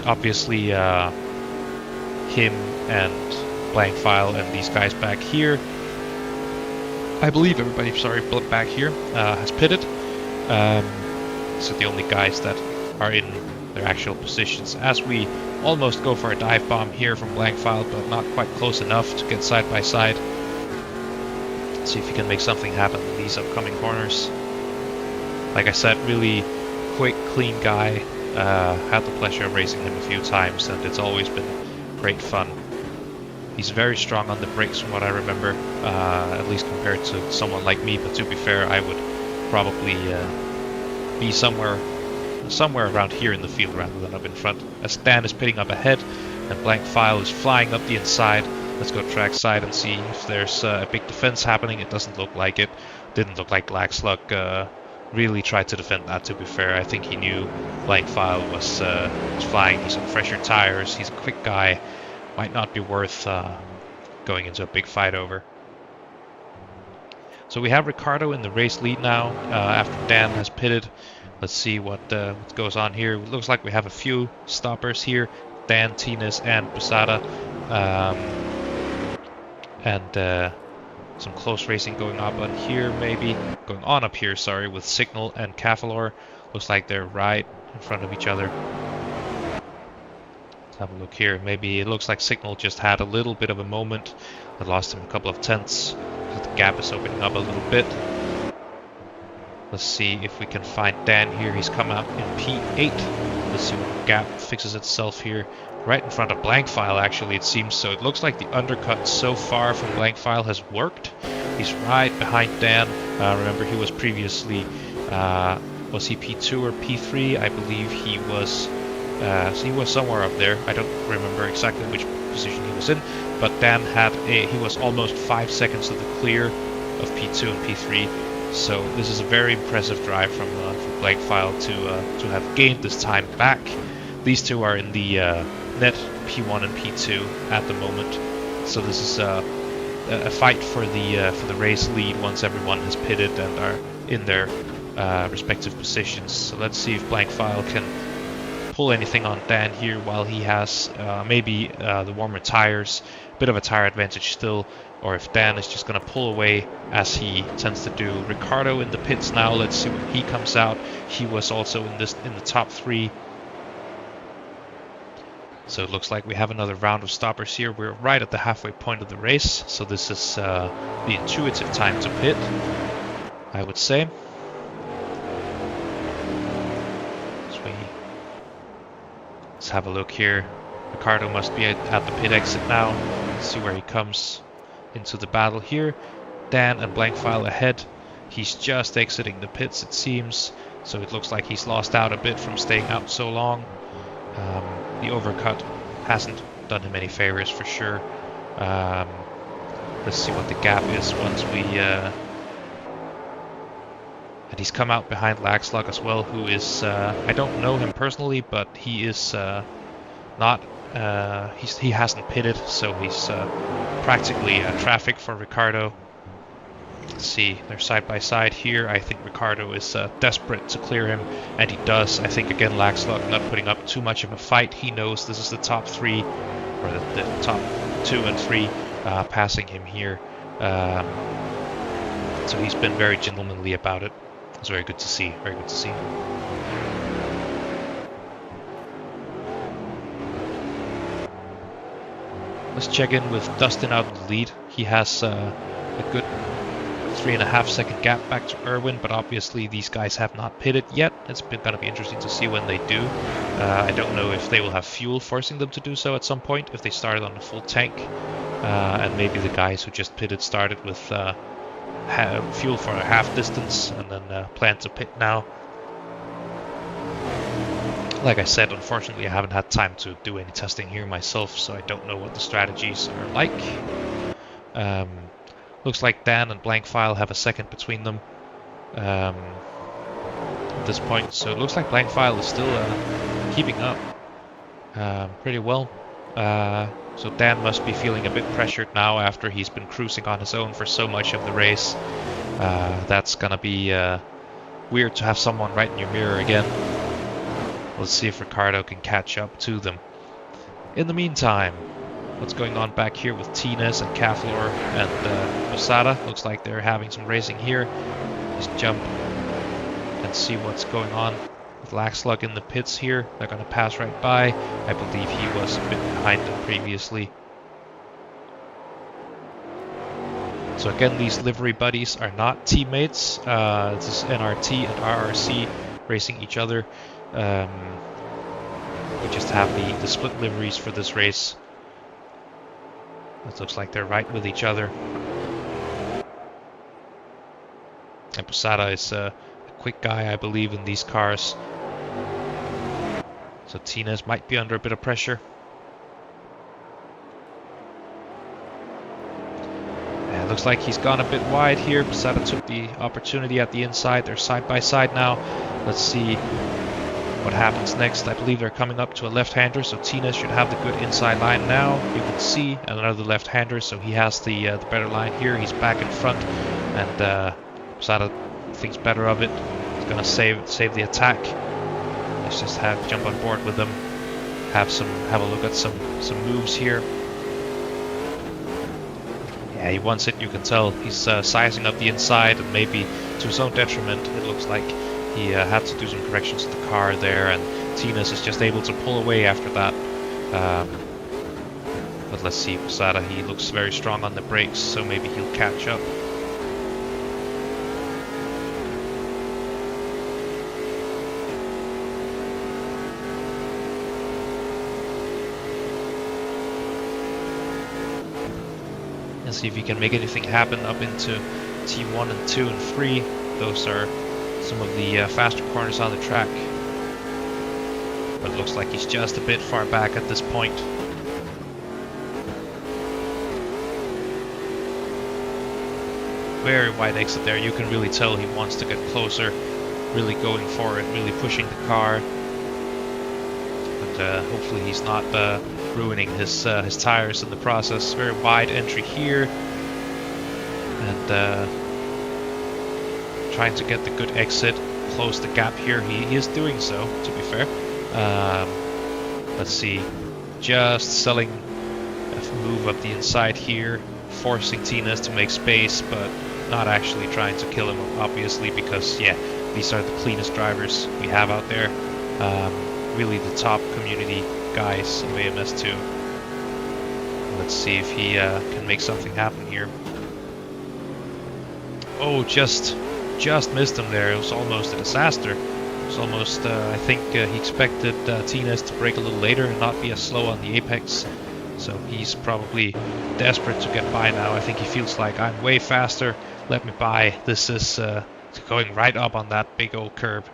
Obviously, him and Blank File and these guys back here. I believe everybody, back here has pitted. So the only guys that are in their actual positions, as we almost go for a dive bomb here from Blank File, but not quite close enough to get side by side. See if he can make something happen in these upcoming corners. Like I said, really quick, clean guy. Had the pleasure of racing him a few times, and it's always been great fun. He's very strong on the brakes from what I remember, at least compared to someone like me, but to be fair, I would probably be somewhere somewhere around here in the field rather than up in front, as Dan is pitting up ahead and Blank File is flying up the inside. Let's go track side and see if there's a big defense happening. It doesn't look like it. Didn't look like Black Slug really tried to defend that, to be fair. I think he knew Blank File was flying. He's on fresher tires. He's a quick guy. Might not be worth going into a big fight over. So we have Ricardo in the race lead now after Dan has pitted. Let's see what goes on here. It looks like we have a few stoppers here. Dan, Tines, and Posada. And some close racing going up on here, maybe. Going on up here, sorry, with Signal and Cavallor. Looks like they're right in front of each other. Let's have a look here. Maybe it looks like Signal just had a little bit of a moment. I lost him a couple of tenths. The gap is opening up a little bit. Let's see if we can find Dan here. He's come out in P8. Let's see what the gap fixes itself here. Right in front of Blank File, actually, it seems so. It looks like the undercut so far from Blank File has worked. He's right behind Dan. Remember, he was previously, was he P2 or P3? I believe he was, so he was somewhere up there. I don't remember exactly which position he was in, but Dan had he was almost 5 seconds to the clear of P2 and P3. So this is a very impressive drive from Blank File to have gained this time back. These two are in the net P1 and P2 at the moment, so this is a fight for the race lead once everyone has pitted and are in their respective positions. So let's see if Blank File can pull anything on Dan here while he has maybe the warmer tires, a bit of a tire advantage still, or if Dan is just going to pull away as he tends to do. Ricardo in the pits now. Let's see when he comes out. He was also in the top 3. So it looks like we have another round of stoppers here. We're right at the halfway point of the race, so this is the intuitive time to pit, I would say. Let's have a look here. Ricardo must be at the pit exit now. Let's see where he comes into the battle here. Dan and Blank File ahead. He's just exiting the pits, it seems, so it looks like he's lost out a bit from staying out so long. The overcut hasn't done him any favors for sure. Let's see what the gap is once we... And he's come out behind Laxlug as well, who is... I don't know him personally, but he is not... he hasn't pitted, so he's practically traffic for Ricardo. Let's see, they're side by side here. I think Ricardo is desperate to clear him, and he does. I think again Laxlug not putting up too much of a fight. He knows this is the top 3, or the top 2 and 3 passing him here. So he's been very gentlemanly about it. It's very good to see. Very good to see. Let's check in with Dustin out in the lead. He has a good 3.5 second gap back to Erwin, but obviously these guys have not pitted yet. It's going to be interesting to see when they do. I don't know if they will have fuel forcing them to do so at some point, if they started on a full tank. And maybe the guys who just pitted started with fuel for a half distance and then plan to pit now. Like I said, unfortunately I haven't had time to do any testing here myself, so I don't know what the strategies are like. Looks like Dan and Blank File have a second between them at this point, so it looks like Blank File is still keeping up pretty well. So Dan must be feeling a bit pressured now after he's been cruising on his own for so much of the race. That's gonna be weird to have someone right in your mirror again. Let's see if Ricardo can catch up to them. In the meantime, what's going on back here with Tines and Cavallor and Posada? Looks like they're having some racing here. Just jump and see what's going on with Laxlug in the pits here. They're going to pass right by. I believe he was a bit behind them previously. So again, these livery buddies are not teammates. This is NRT and RRC racing each other. We just have the split liveries for this race. It looks like they're right with each other. And Posada is a quick guy, I believe, in these cars. So Tines might be under a bit of pressure. And it looks like he's gone a bit wide here. Posada took the opportunity at the inside. They're side by side now. Let's see what happens next. I believe they're coming up to a left-hander, so Tines should have the good inside line now. You can see another left-hander, so he has the better line here. He's back in front, and Posada thinks better of it. He's gonna save the attack. Let's just jump on board with them. Have a look at some moves here. Yeah, he wants it. You can tell he's sizing up the inside, and maybe to his own detriment. It looks like he had to do some corrections to the car there, and Tines is just able to pull away after that. But let's see, Posada, he looks very strong on the brakes, so maybe he'll catch up. And see if he can make anything happen up into T1 and 2 and 3. Those are some of the faster corners on the track. But it looks like he's just a bit far back at this point. Very wide exit there. You can really tell he wants to get closer, really going for it, really pushing the car. But hopefully he's not ruining his tires in the process. Very wide entry here, and trying to get the good exit, close the gap here. He is doing so, to be fair. Let's see, just selling a move up the inside here, forcing Tines to make space, but not actually trying to kill him, obviously, because yeah, these are the cleanest drivers we have out there. Really the top community guys of AMS2. Let's see if he can make something happen here. Oh, just missed him there. It was almost a disaster. It was almost, I think he expected Tines to brake a little later and not be as slow on the apex. So he's probably desperate to get by now. I think he feels like, I'm way faster, let me by. This is going right up on that big old curb.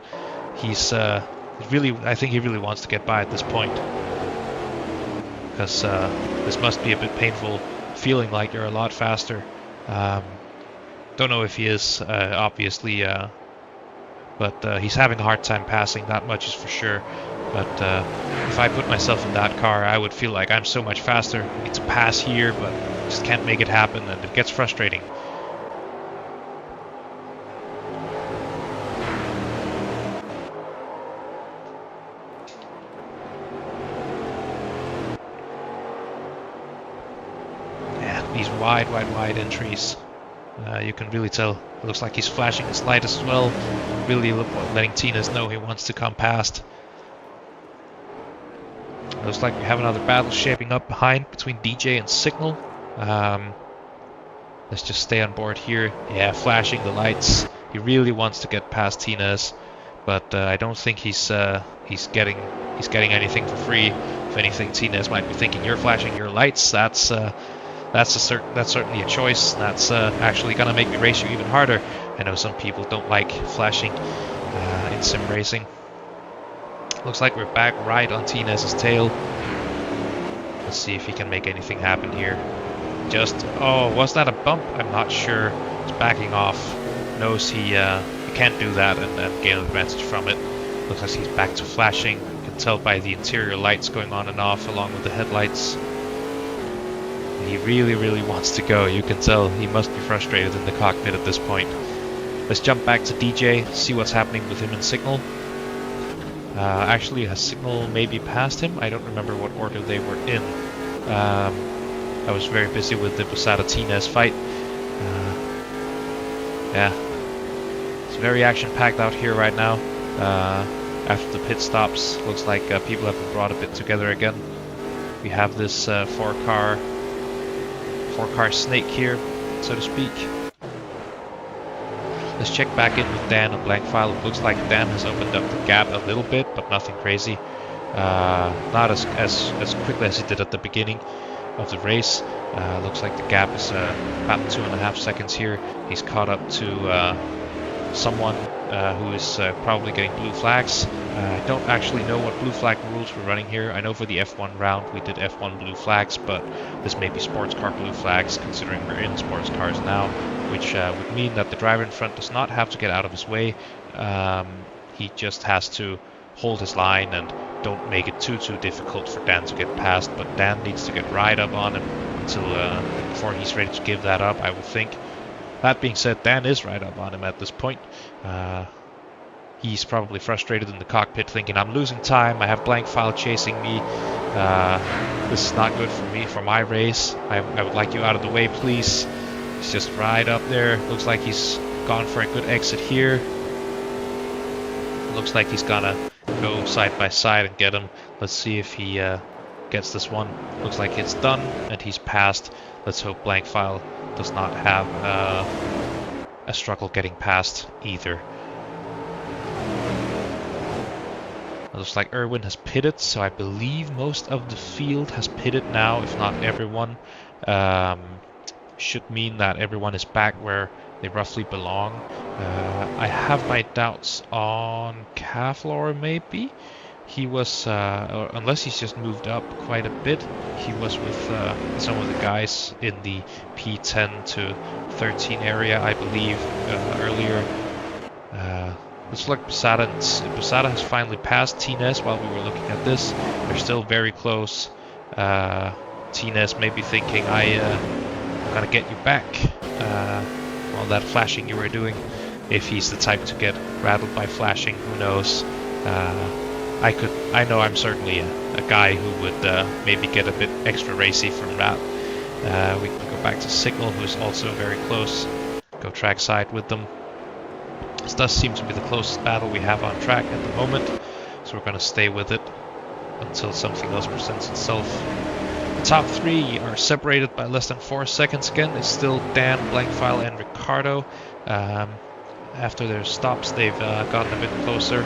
He's I think he really wants to get by at this point, because this must be a bit painful, feeling like you're a lot faster. Don't know if he is, obviously, but he's having a hard time passing, that much is for sure. But if I put myself in that car, I would feel like I'm so much faster. I need to pass here, but just can't make it happen, and it gets frustrating. These wide entries. You can really tell. It looks like he's flashing his light as well, really letting Tines know he wants to come past. It looks like we have another battle shaping up behind between DJ and Signal. Let's just stay on board here. Yeah, flashing the lights. He really wants to get past Tines, but I don't think he's getting anything for free. If anything, Tines might be thinking, you're flashing your lights. That's certainly a choice. That's actually gonna make me race you even harder. I know some people don't like flashing in sim racing. Looks like we're back right on Tines' tail. Let's see if he can make anything happen here. Oh, was that a bump? I'm not sure. He's backing off. Knows he can't do that and gain an advantage from it. Looks like he's back to flashing. You can tell by the interior lights going on and off along with the headlights. He really wants to go. You can tell he must be frustrated in the cockpit at this point. Let's jump back to DJ, see what's happening with him and Signal. Actually, has Signal maybe passed him? I don't remember what order they were in. I was very busy with the Posada Tines fight. Yeah, it's very action-packed out here right now. After the pit stops, looks like people have been brought a bit together again. We have this four-car snake here, so to speak. Let's check back in with Dan on blank file. It looks like Dan has opened up the gap a little bit, but nothing crazy. Not as quickly as he did at the beginning of the race. Looks like the gap is about 2.5 seconds here. He's caught up to someone who is probably getting blue flags. I don't actually know what blue flag rules we're running here. I know for the F1 round we did F1 blue flags, but this may be sports car blue flags considering we're in sports cars now, which would mean that the driver in front does not have to get out of his way. He just has to hold his line and don't make it too difficult for Dan to get past, but Dan needs to get right up on him until before he's ready to give that up, I would think. That being said, Dan is right up on him at this point. He's probably frustrated in the cockpit thinking, I'm losing time, I have blank file chasing me, this is not good for me, for my race, I would like you out of the way please. He's just right up there, looks like he's gone for a good exit here. Looks like he's gonna go side by side and get him. Let's see if he gets this one. Looks like it's done and he's passed. Let's hope blank file does not have a struggle getting past either. It looks like Erwin has pitted, so I believe most of the field has pitted now, if not everyone. Should mean that everyone is back where they roughly belong. I have my doubts on Kavlar maybe. He was, or unless he's just moved up quite a bit, he was with some of the guys in the P10 to 13 area, I believe, earlier. Looks like Posada has finally passed Tines while we were looking at this. They're still very close. Tines may be thinking, I'm gonna get you back. All that flashing you were doing. If he's the type to get rattled by flashing, who knows? I know I'm certainly a guy who would maybe get a bit extra racy from that. We can go back to Signal, who's also very close. Go track side with them. This does seem to be the closest battle we have on track at the moment, so we're going to stay with it until something else presents itself. The top three are separated by less than 4 seconds again. It's still Dan, Blankfile, and Ricardo. After their stops, they've gotten a bit closer,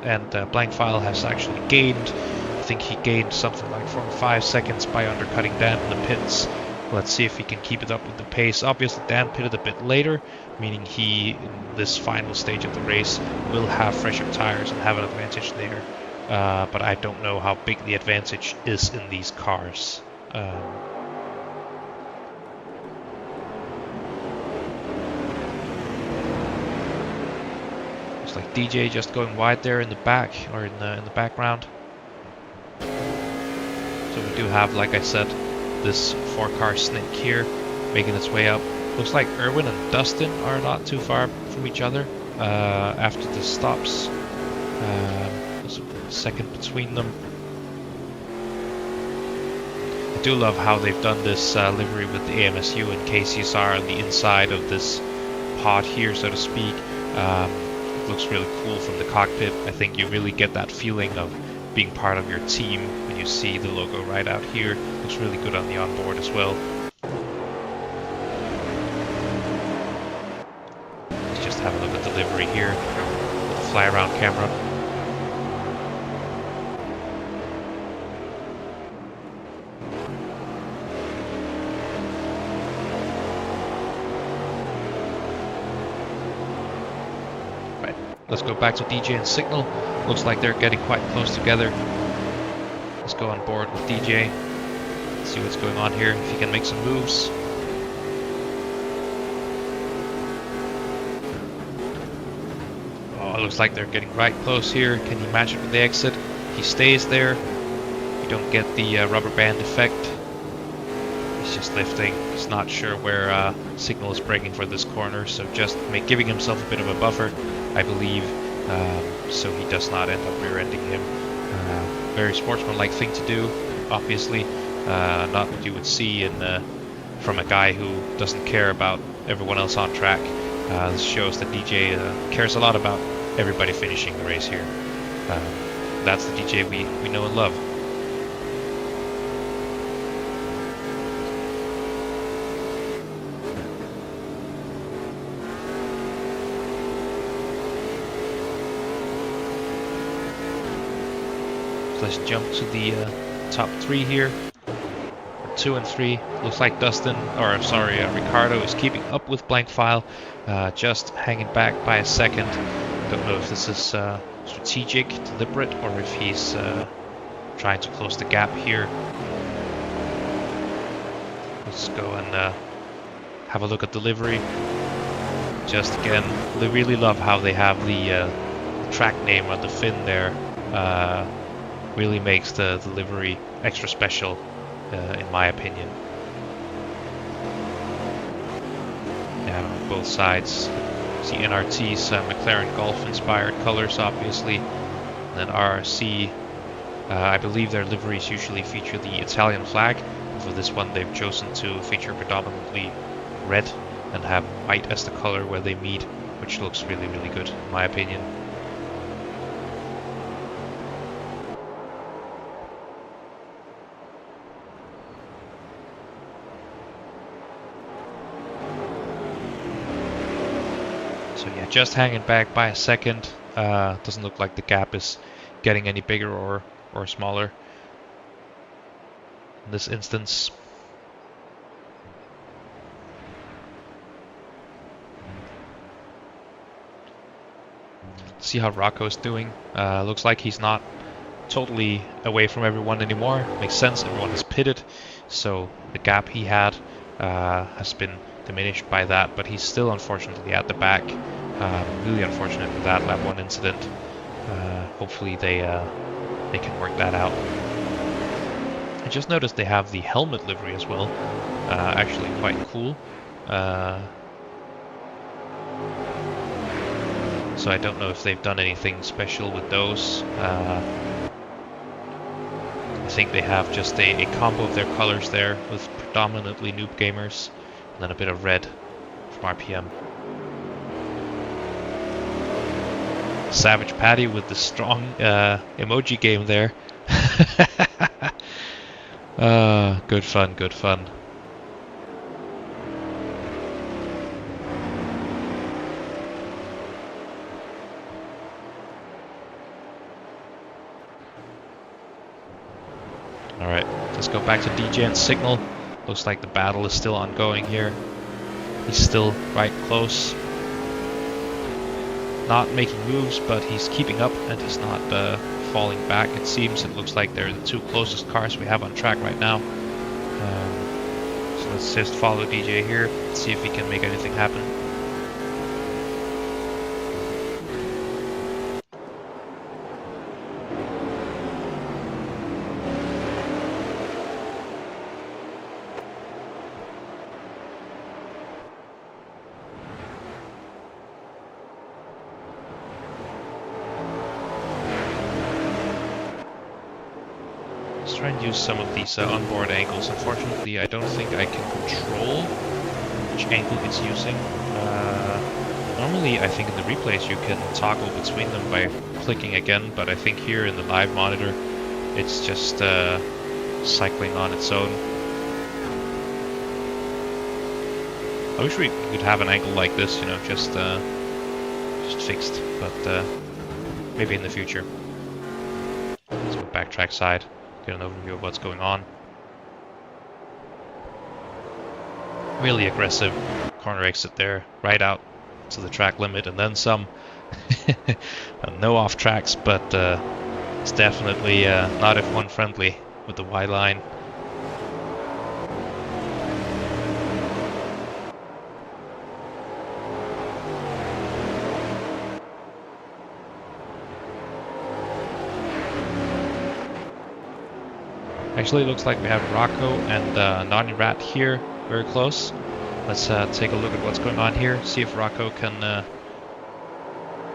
and Blankfile has actually gained. I think he gained something like 4 or 5 seconds by undercutting Dan in the pits. Let's see if he can keep it up with the pace. Obviously, Dan pitted a bit later, meaning he, in this final stage of the race, will have fresher tires and have an advantage there. But I don't know how big the advantage is in these cars. Looks like DJ just going wide there in the back, or in the background. So we do have, like I said, this 4-car snake here making its way up. Looks like Erwin and Dustin are not too far from each other after the stops. There's a second between them. I do love how they've done this livery with the AMSU and KCSR on the inside of this pod here, so to speak. It looks really cool from the cockpit. I think you really get that feeling of being part of your team when you see the logo right out here. Looks really good on the onboard as well. Let's just have a look at the livery here with the fly around camera. Right, let's go back to DJ and Signal. Looks like they're getting quite close together. Let's go on board with DJ. See what's going on here, if he can make some moves. Oh, it looks like they're getting right close here. Can he match it with the exit? He stays there. You don't get the rubber band effect. He's just lifting. He's not sure where Signal is braking for this corner, so just giving himself a bit of a buffer, I believe, so he does not end up rear-ending him. Very sportsmanlike thing to do, obviously. Not what you would see from a guy who doesn't care about everyone else on track. This shows that DJ cares a lot about everybody finishing the race here. That's the DJ we know and love. So let's jump to the top 3 here. 2 and 3. Looks like Ricardo is keeping up with blank file, just hanging back by a second. Don't know if this is strategic, deliberate, or if he's trying to close the gap here. Let's go and have a look at delivery. Just again, they really love how they have the track name on the fin there. Really makes the delivery extra special, in my opinion. Yeah, on both sides. See NRT's McLaren Golf inspired colors, obviously. And then RRC, I believe their liveries usually feature the Italian flag. For this one, they've chosen to feature predominantly red and have white as the color where they meet, which looks really, really good, in my opinion. So yeah, just hanging back by a second. Doesn't look like the gap is getting any bigger or smaller in this instance. See how Rocco's doing. Looks like he's not totally away from everyone anymore. Makes sense, everyone is pitted, so the gap he had has been diminished by that, but he's still unfortunately at the back. Really unfortunate for that lap 1 incident. Hopefully they can work that out. I just noticed they have the helmet livery as well. Actually quite cool. So I don't know if they've done anything special with those. I think they have just a combo of their colors there with predominantly noob gamers, and then a bit of red from RPM. Savage Patty with the strong emoji game there. Good fun, good fun. Alright, let's go back to DJ and Signal. Looks like the battle is still ongoing here. He's still right close. Not making moves, but he's keeping up and he's not falling back, it seems. It looks like they're the two closest cars we have on track right now. So let's just follow DJ here, see if he can make anything happen. Try and use some of these onboard angles. Unfortunately, I don't think I can control which angle it's using. Normally, I think in the replays you can toggle between them by clicking again, but I think here in the live monitor, it's just cycling on its own. I wish we could have an angle like this, you know, just fixed, but maybe in the future. Let's go backtrack side. Get an overview of what's going on. Really aggressive corner exit there, right out to the track limit and then some. No off tracks, but it's definitely not F1 friendly with the Y line. Actually, it looks like we have Rocco and Nani Rat here, very close. Let's take a look at what's going on here, see if Rocco can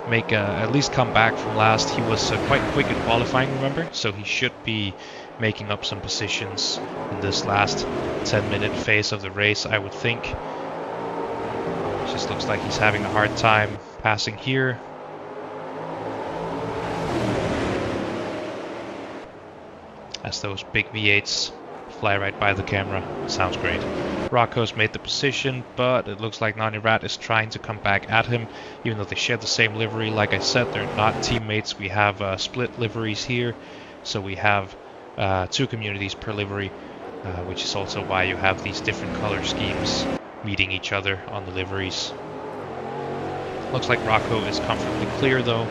make at least come back from last. He was quite quick in qualifying, remember? So he should be making up some positions in this last 10-minute phase of the race, I would think. It just looks like he's having a hard time passing here. As those big V8s fly right by the camera. Sounds great. Rocco's made the position, but it looks like Nani Rat is trying to come back at him, even though they share the same livery. Like I said, they're not teammates. We have split liveries here, so we have 2 communities per livery. which is also why you have these different color schemes meeting each other on the liveries. Looks like Rocco is comfortably clear though.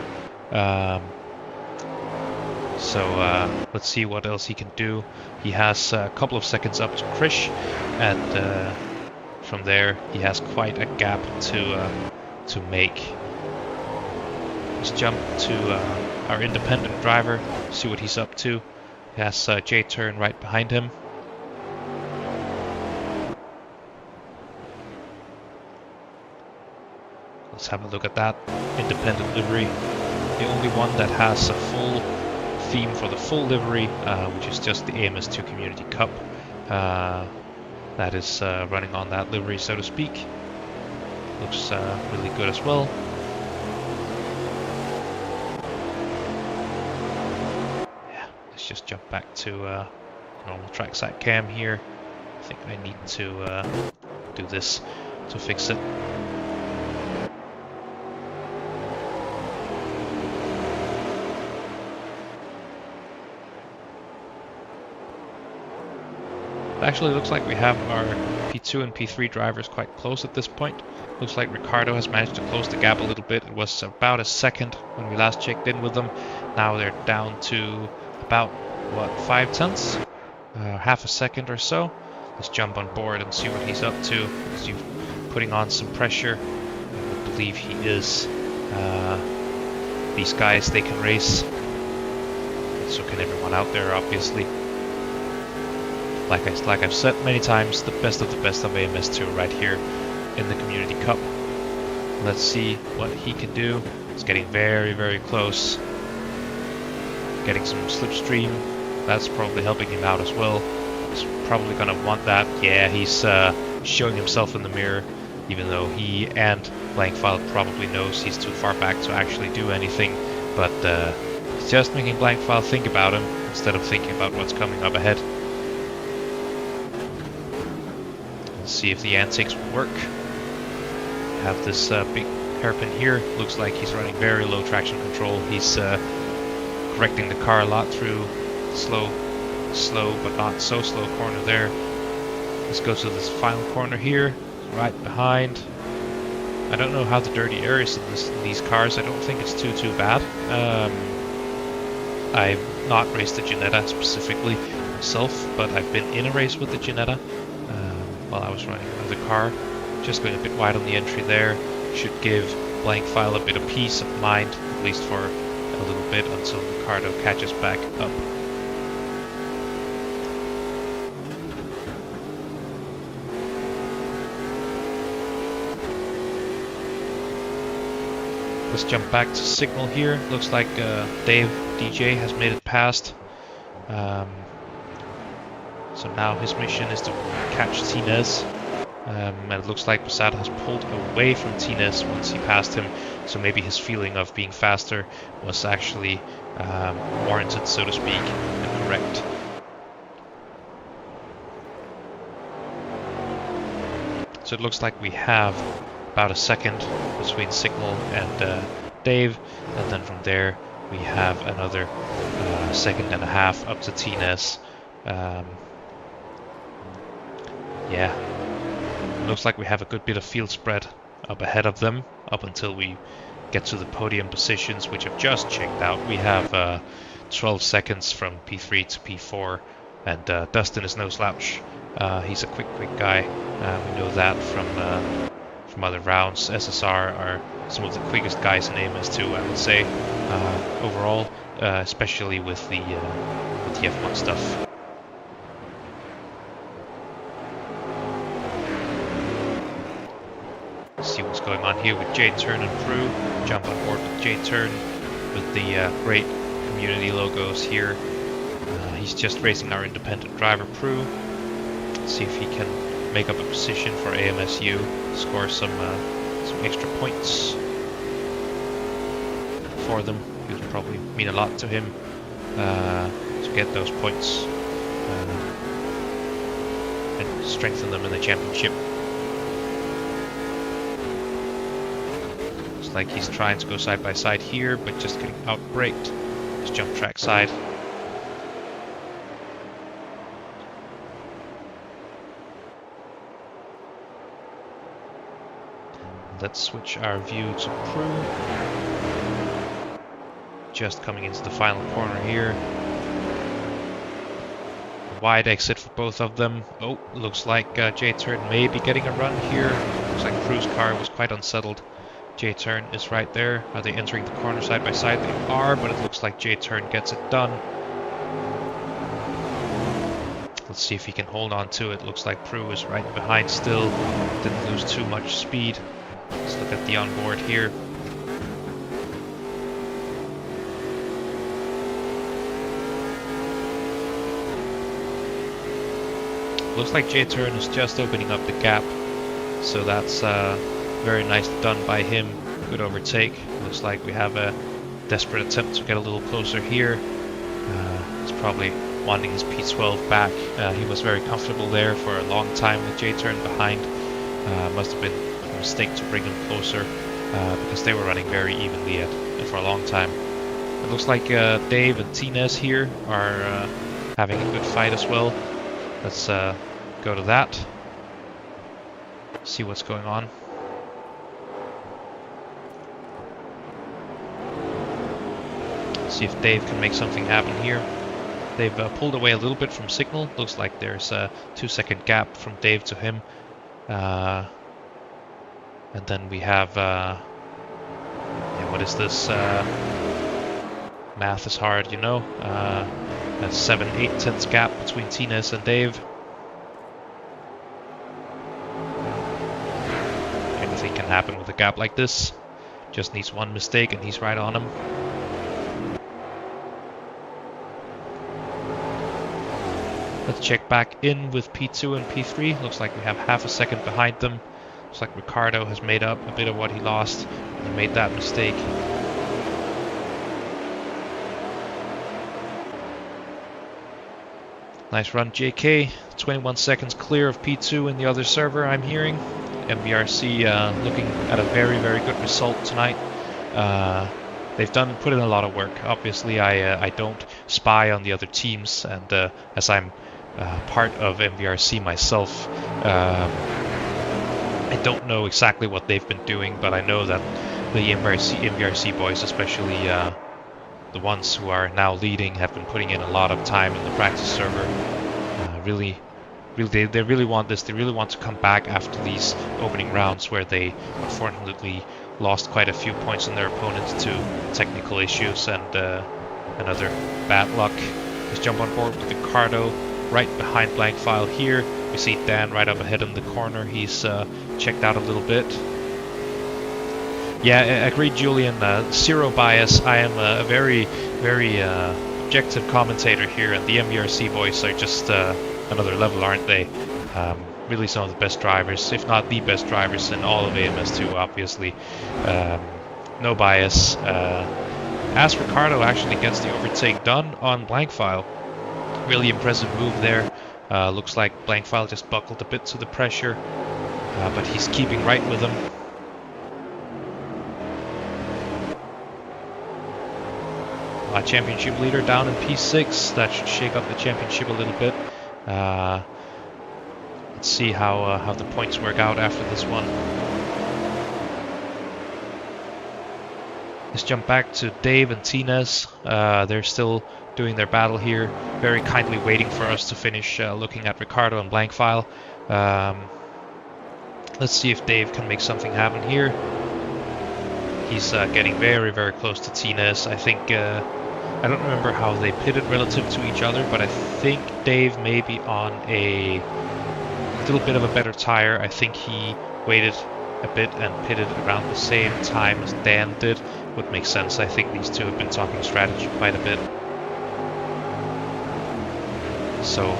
Let's see what else he can do. He has a couple of seconds up to Krish, and from there he has quite a gap to make. Let's jump to our independent driver, see what he's up to. He has J-turn right behind him. Let's have a look at that independent livery. The only one that has a full theme for the full livery, which is just the AMS2 Community Cup. That is running on that livery, so to speak. Looks really good as well. Yeah, let's just jump back to normal trackside cam here. I think I need to do this to fix it. Actually looks like we have our P2 and P3 drivers quite close at this point. Looks like Ricardo has managed to close the gap a little bit. It was about a second when we last checked in with them. Now they're down to about, what, 5 tenths? Half a second or so. Let's jump on board and see what he's up to. Is he putting on some pressure? I believe he is. These guys, they can race. So can everyone out there, obviously. Like I've said many times, the best of AMS2 right here in the Community Cup. Let's see what he can do. It's getting very, very close. Getting some slipstream. That's probably helping him out as well. He's probably gonna want that. Yeah, he's showing himself in the mirror, even though he and Blankfile probably knows he's too far back to actually do anything. But he's just making Blankfile think about him instead of thinking about what's coming up ahead. See if the antics work. Have this big hairpin here. Looks like he's running very low traction control. He's correcting the car a lot through slow but not so slow corner there. Let's go to this final corner here, right behind. I don't know how the dirty air is in these cars. I don't think it's too bad. I've not raced the Ginetta specifically myself, but I've been in a race with the Ginetta. While I was running another car, just going a bit wide on the entry there, should give Blankfile a bit of peace of mind, at least for a little bit until Ricardo catches back up. Let's jump back to signal here. Looks like Dave DJ has made it past. So now his mission is to catch Tinez, and it looks like Posada has pulled away from Tinez once he passed him, so maybe his feeling of being faster was actually warranted, so to speak, and correct. So it looks like we have about a second between Signal and Dave, and then from there we have another second and a half up to Tinez. Yeah, looks like we have a good bit of field spread up ahead of them up until we get to the podium positions, which I've just checked out. We have 12 seconds from P3 to P4, and Dustin is no slouch. He's a quick guy. We know that from other rounds. SSR are some of the quickest guys in AMS2, I would say, overall, especially with the F1 stuff. See what's going on here with J-turn and Prue. Jump on board with J-turn with the great community logos here. He's just racing our independent driver Prue. See if he can make up a position for AMSU, score some extra points for them. It would probably mean a lot to him to get those points and strengthen them in the championship. Like he's trying to go side by side here, but just getting out-braked. Let's jump track side. let's switch our view to Prue. Just coming into the final corner here. Wide exit for both of them. Oh, looks like J-Turn may be getting a run here. Looks like Prue's car was quite unsettled. J-Turn is right there. Are they entering the corner side by side? They are, but it looks like J-Turn gets it done. Let's see if he can hold on to it. Looks like Prue is right behind still. Didn't lose too much speed. Let's look at the onboard here. Looks like J-Turn is just opening up the gap, so that's very nice done by him. Good overtake. Looks like we have a desperate attempt to get a little closer here. He's probably wanting his P12 back. He was very comfortable there for a long time with J-Turn behind. Must have been a mistake to bring him closer because they were running very evenly for a long time. It looks like Dave and Tines here are having a good fight as well. Let's go to that, see what's going on. See if Dave can make something happen here. They've pulled away a little bit from Signal. Looks like there's a 2-second gap from Dave to him. And then we have, yeah, what is this? Math is hard, you know. A 7-8 tenths gap between Tines and Dave. Anything can happen with a gap like this. Just needs one mistake and he's right on him. Let's check back in with P2 and P3. Looks like we have half a second behind them. Looks like Ricardo has made up a bit of what he lost. He made that mistake. Nice run, JK. 21 seconds clear of P2 in the other server, I'm hearing. MVRC looking at a very, very good result tonight. They've put in a lot of work. Obviously, I don't spy on the other teams, and as I'm part of MVRC myself, I don't know exactly what they've been doing, but I know that the MVRC boys, especially the ones who are now leading, have been putting in a lot of time in the practice server. They really want this. They really want to come back after these opening rounds where they unfortunately lost quite a few points on their opponents to technical issues and other bad luck. Let's jump on board with Ricardo right behind blank file here. We see Dan right up ahead in the corner. He's checked out a little bit. Yeah, agreed, Julian. Zero bias. I am a very, very objective commentator here, and the MVRC boys are just another level, aren't they? Really some of the best drivers, if not the best drivers in all of AMS2, obviously. No bias. As Ricardo actually gets the overtake done on blank file. Really impressive move there. Looks like blank file just buckled a bit to the pressure, but he's keeping right with him. Championship leader down in P6. That should shake up the championship a little bit. Let's see how the points work out after this one. Let's jump back to Dave and Tines. They're still doing their battle here, very kindly waiting for us to finish looking at Ricardo and blank file. Let's see if Dave can make something happen here. He's getting very, very close to Tines. I think, I don't remember how they pitted relative to each other, but I think Dave may be on a little bit of a better tire. I think he waited a bit and pitted around the same time as Dan did. Would make sense. I think these two have been talking strategy quite a bit. So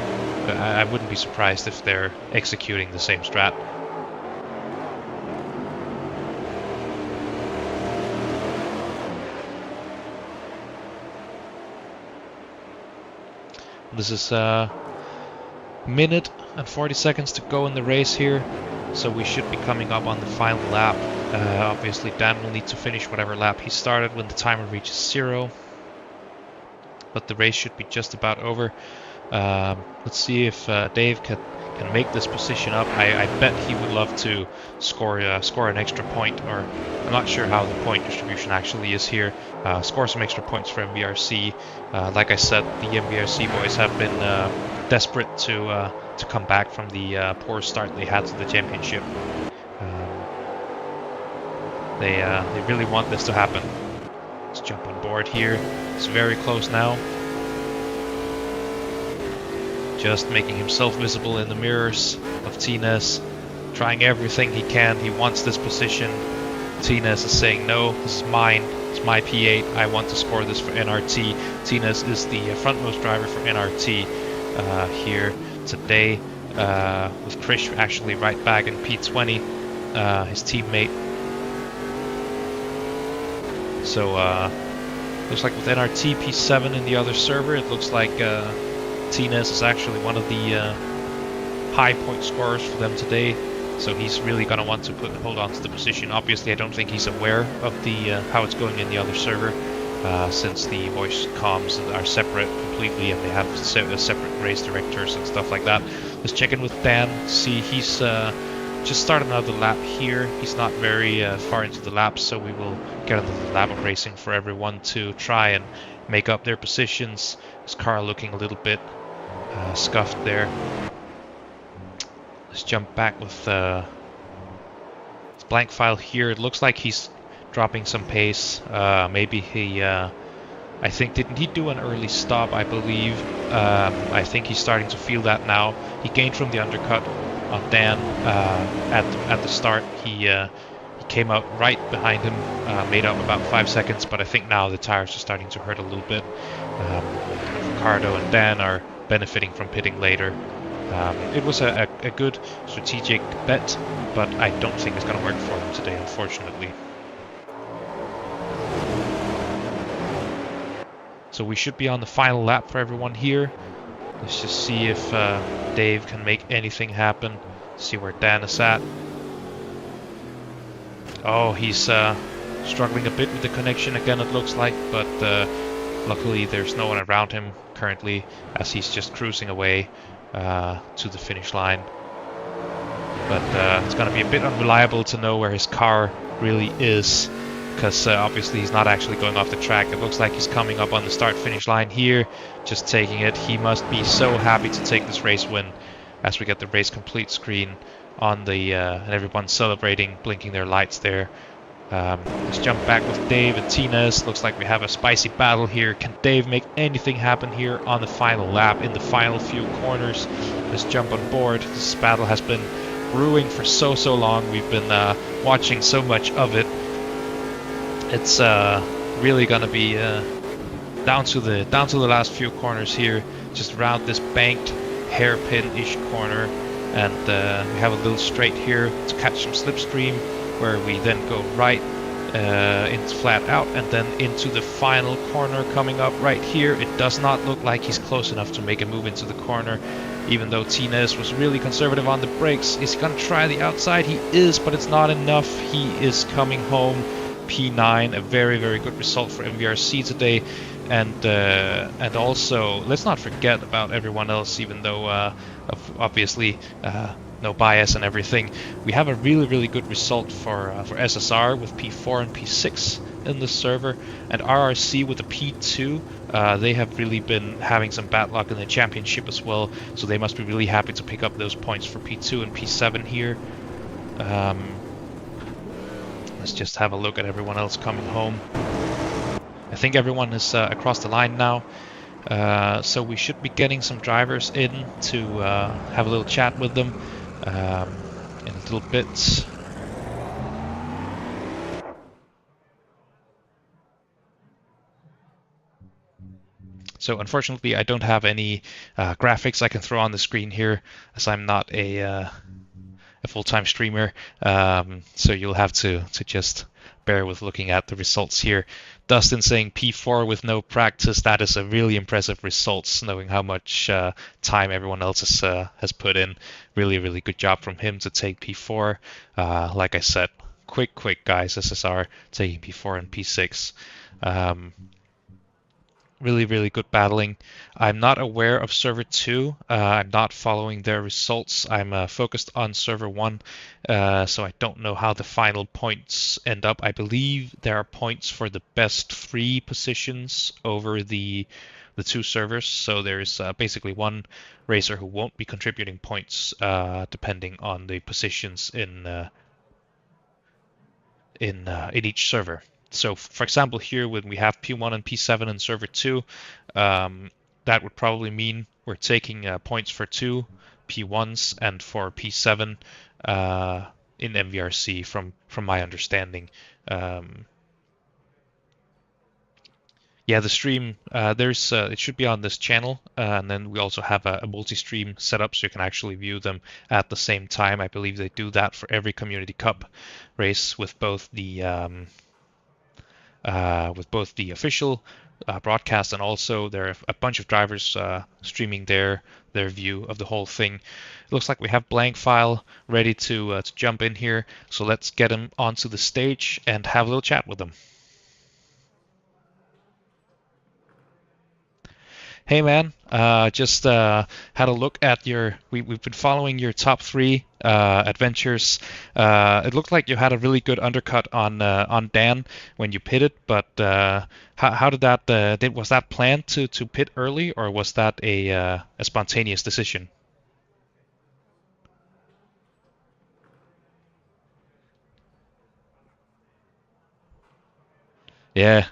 I wouldn't be surprised if they're executing the same strat. This is a minute and 40 seconds to go in the race here, so we should be coming up on the final lap. Obviously Dan will need to finish whatever lap he started when the timer reaches 0, but the race should be just about over. Let's see if Dave can make this position up. I bet he would love to score an extra point, or I'm not sure how the point distribution actually is here. Score some extra points for MVRC. Like I said, the MVRC boys have been desperate to come back from the poor start they had to the championship. They really want this to happen. Let's jump on board here. It's very close now. Just making himself visible in the mirrors of Tines, trying everything he can. He wants this position. Tines is saying, no, this is mine. It's my P8. I want to score this for NRT. Tines is the frontmost driver for NRT here today, with Krish actually right back in P20, his teammate. So looks like with NRT P7 in the other server, it looks like Tines is actually one of the high point scorers for them today, so he's really going to want to hold on to the position. Obviously, I don't think he's aware of the how it's going in the other server, since the voice comms are separate completely, and they have separate race directors and stuff like that. Let's check in with Dan. See, he's just started another lap here. He's not very far into the lap, so we will get another lap of racing for everyone to try and make up their positions. His car looking a little bit scuffed there. Let's jump back with his blank file here. It looks like he's dropping some pace. Maybe he, I think, didn't he do an early stop, I believe. I think he's starting to feel that now. He gained from the undercut on Dan at the start. He came out right behind him, made up about 5 seconds, but I think now the tires are starting to hurt a little bit. Ricardo and Dan are benefiting from pitting later. It was a good strategic bet, but I don't think it's going to work for them today, unfortunately. So we should be on the final lap for everyone here. Let's just see if Dave can make anything happen. See where Dan is at. Oh, he's struggling a bit with the connection again, it looks like, but luckily there's no one around him currently, as he's just cruising away to the finish line. But it's going to be a bit unreliable to know where his car really is, because obviously he's not actually going off the track. It looks like he's coming up on the start-finish line here, just taking it. He must be so happy to take this race win, as we get the race complete screen on the and everyone's celebrating, blinking their lights there. Let's jump back with Dave and Tines. Looks like we have a spicy battle here. Can Dave make anything happen here on the final lap, in the final few corners? Let's jump on board. This battle has been brewing for so long. We've been watching so much of it. It's really gonna be down to the last few corners here, just around this banked hairpin-ish corner, and we have a little straight here to catch some slipstream, where we then go right into flat out and then into the final corner coming up right here. It does not look like he's close enough to make a move into the corner, even though Tines was really conservative on the brakes. Is he gonna try the outside? He is, but it's not enough. He is coming home P9, a very good result for MVRC today. And also, let's not forget about everyone else, even though obviously no bias and everything. We have a really good result for SSR with P4 and P6 in the server, and RRC with a P2. They have really been having some bad luck in the championship as well, so they must be really happy to pick up those points for P2 and P7 here. Let's just have a look at everyone else coming home. I think everyone is across the line now, so we should be getting some drivers in to have a little chat with them in a little bit. So unfortunately I don't have any graphics I can throw on the screen here, as I'm not a full-time streamer, so you'll have to just bear with looking at the results here. Dustin saying P4 with no practice. That is a really impressive result, knowing how much time everyone else has put in. Really good job from him to take P4. Like I said, quick guys, SSR taking P4 and P6. really good battling. I'm not aware of server 2. I'm not following their results. I'm focused on server 1, so I don't know how the final points end up. I believe there are points for the best 3 positions over the 2 servers, so there's basically one racer who won't be contributing points depending on the positions in each server. So, for example, here when we have P1 and P7 in server 2, that would probably mean we're taking points for 2 P1s and for P7 in MVRC from my understanding. Yeah, the stream, there's it should be on this channel, and then we also have a multi-stream setup so you can actually view them at the same time. I believe they do that for every Community Cup race with both the official broadcast, and also there are a bunch of drivers streaming their view of the whole thing. It looks like we have Blank File ready to jump in here, so let's get him onto the stage and have a little chat with them. Hey man, just had a look at your. We've been following your top 3 adventures. It looked like you had a really good undercut on Dan when you pitted, but how did that? Was that planned to pit early, or was that a spontaneous decision? Yeah.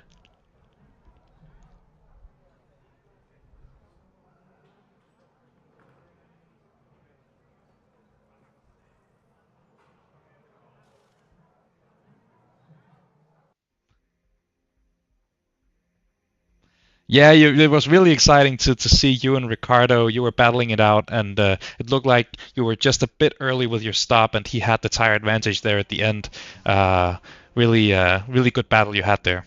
Yeah, it was really exciting to see you and Ricardo. You were battling it out, and it looked like you were just a bit early with your stop, and he had the tire advantage there at the end. Really good battle you had there.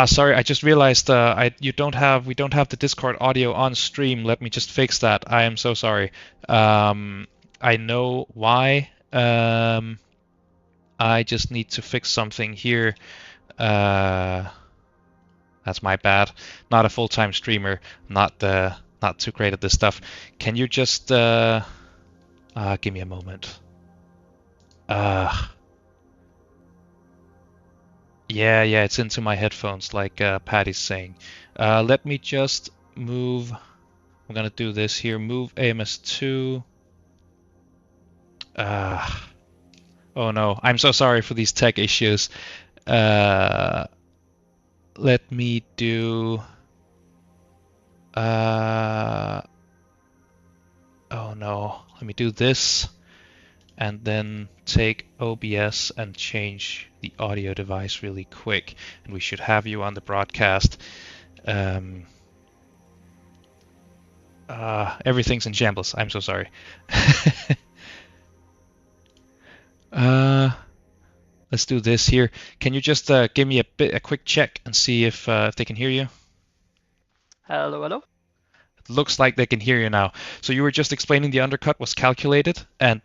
Sorry, I just realized we don't have the Discord audio on stream. Let me just fix that. I am so sorry. I know why. I just need to fix something here. That's my bad. Not a full-time streamer. Not too great at this stuff. Can you just give me a moment? Yeah, it's into my headphones, like Patty's saying. Let me just move. I'm gonna do this here. Move AMS2. Oh no, I'm so sorry for these tech issues. Let me do. Oh no, let me do this, and then take OBS and change the audio device really quick, and we should have you on the broadcast. Everything's in shambles. I'm so sorry. Let's do this here. Can you just give me a quick check and see if they can hear you? Hello. It looks like they can hear you now. So you were just explaining the undercut was calculated, and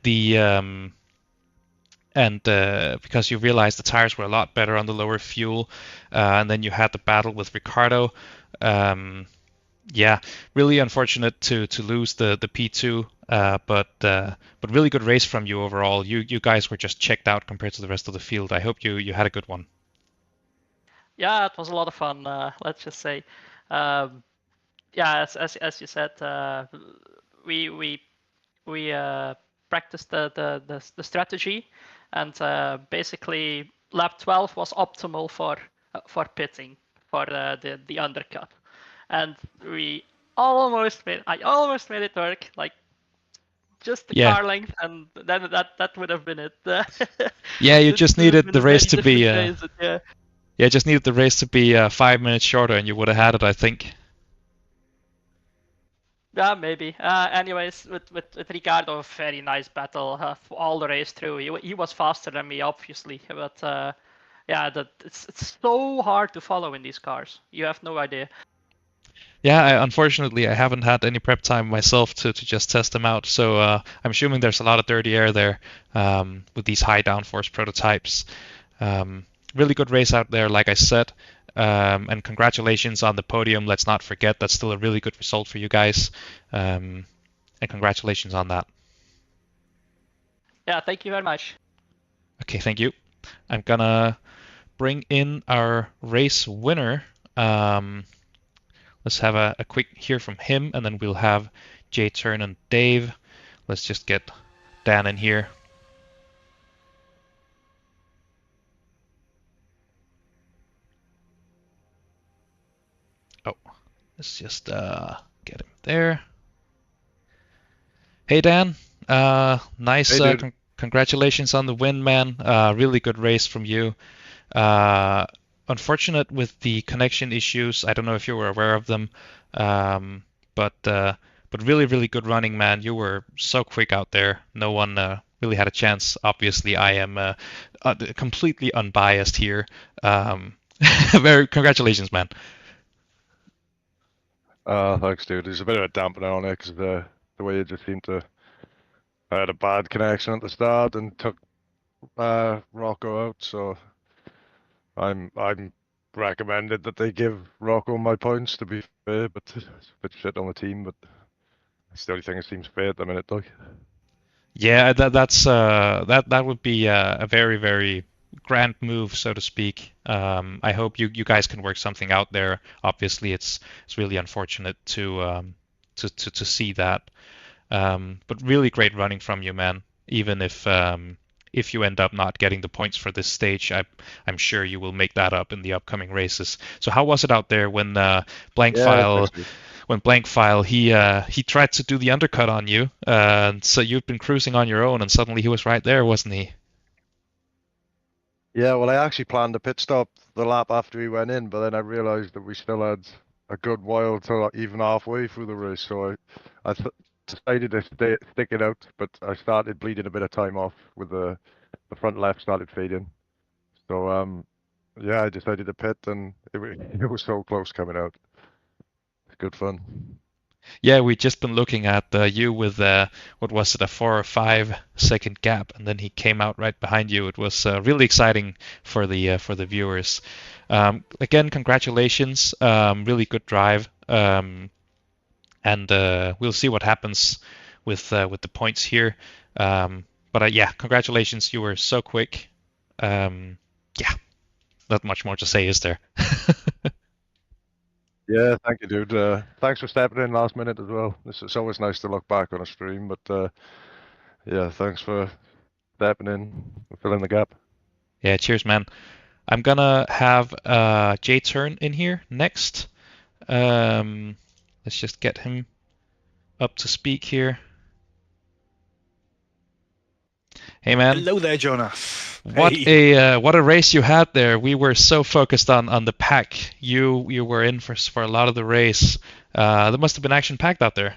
because you realized the tires were a lot better on the lower fuel, and then you had the battle with Ricardo. Yeah, really unfortunate to lose the P2, but really good race from you overall. You guys were just checked out compared to the rest of the field. I hope you had a good one. Yeah, it was a lot of fun. Let's just say, yeah, as you said, we practiced the strategy, and basically lap 12 was optimal for pitting for the undercut, and I almost made it work, like just the Yeah. car length, and then that would have been it. Yeah, you just needed the race to be yeah. just needed the race to be 5 minutes shorter, and you would have had it, I think. Yeah, maybe. Anyways, with Ricardo, very nice battle all the race through. He was faster than me, obviously, but yeah, it's so hard to follow in these cars. You have no idea. Yeah, unfortunately, I haven't had any prep time myself to just test them out. So I'm assuming there's a lot of dirty air there with these high downforce prototypes. Really good race out there, like I said. And congratulations on the podium. Let's not forget that's still a really good result for you guys. And congratulations on that. Yeah, thank you very much. Okay, thank you. I'm gonna bring in our race winner. Let's have a quick hear from him, and then we'll have Jay Turn and Dave. Let's just get Dan in here. Oh, let's just get him there. Hey Dan, nice. Hey, Congratulations on the win, man. Really good race from you. Unfortunate with the connection issues. I don't know if you were aware of them, but really, really good running, man. You were so quick out there. No one really had a chance. Obviously, I am completely unbiased here. Very congratulations, man. Thanks, dude. There's a bit of a dampener on it because the way it just seemed to. I had a bad connection at the start and took Rocco out, so I'm recommended that they give Rocco my points to be fair, but it's a bit shit on the team, but it's the only thing that seems fair at the minute, like. Yeah, that would be a very, very grand move, so to speak. I hope you guys can work something out there. Obviously, it's really unfortunate to see that. But really great running from you, man. Even if you end up not getting the points for this stage, I'm sure you will make that up in the upcoming races. So how was it out there when Blankfile he tried to do the undercut on you, so you'd been cruising on your own, and suddenly he was right there, wasn't he? Yeah, well, I actually planned a pit stop the lap after he went in, but then I realized that we still had a good while till even halfway through the race, so I decided to stick it out, but I started bleeding a bit of time off with the front left started fading. So yeah, I decided to pit, and it was so close coming out. Good fun. Yeah, we just been looking at you with what was it, a 4 or 5 second gap, and then he came out right behind you. It was really exciting for the viewers. Again, congratulations, really good drive, and we'll see what happens with the points here. But yeah, congratulations, you were so quick. Yeah, not much more to say, is there? Yeah, thank you, dude. Thanks for stepping in last minute as well. It's always nice to look back on a stream, but yeah, thanks for stepping in and filling the gap. Yeah, cheers, man. I'm gonna have Jay Turn in here next. Let's just get him up to speak here. Hey, man. Hello there, Jonas. What a race you had there. We were so focused on the pack. You were in for a lot of the race. There must have been action packed out there.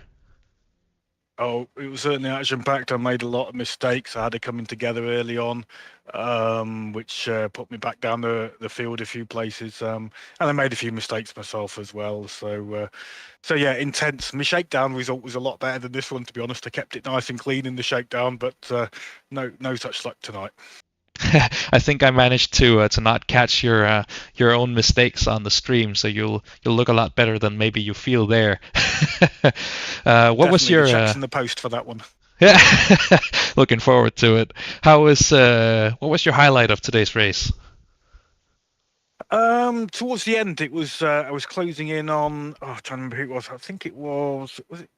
Oh, it was certainly action-packed. I made a lot of mistakes. I had it coming together early on, which put me back down the field a few places. And I made a few mistakes myself as well. So yeah, intense. My shakedown result was a lot better than this one, to be honest. I kept it nice and clean in the shakedown, but no such luck tonight. I think I managed to not catch your own mistakes on the stream, so you'll look a lot better than maybe you feel there. What was your check's in the post for that one? Yeah, looking forward to it. What was your highlight of today's race? Towards the end, it was I was closing in on. Oh, I'm trying to remember who it was. I think it was it.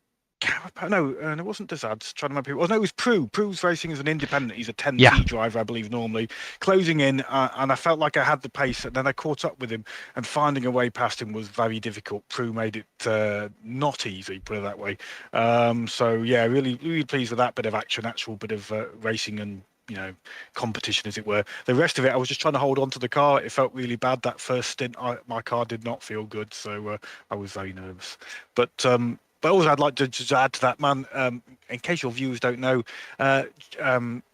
No, it wasn't Dazad's. Trying to remember who it was. No, it was Prue. Prue's racing as an independent. He's a 10T driver, I believe, normally. Closing in, and I felt like I had the pace, and then I caught up with him, and finding a way past him was very difficult. Prue made it not easy, put it that way. So yeah, really pleased with that bit of action, actual bit of racing and competition, as it were. The rest of it, I was just trying to hold on to the car. It felt really bad that first stint. My car did not feel good, so I was very nervous. But also, I'd like to just add to that, man. In case your viewers don't know,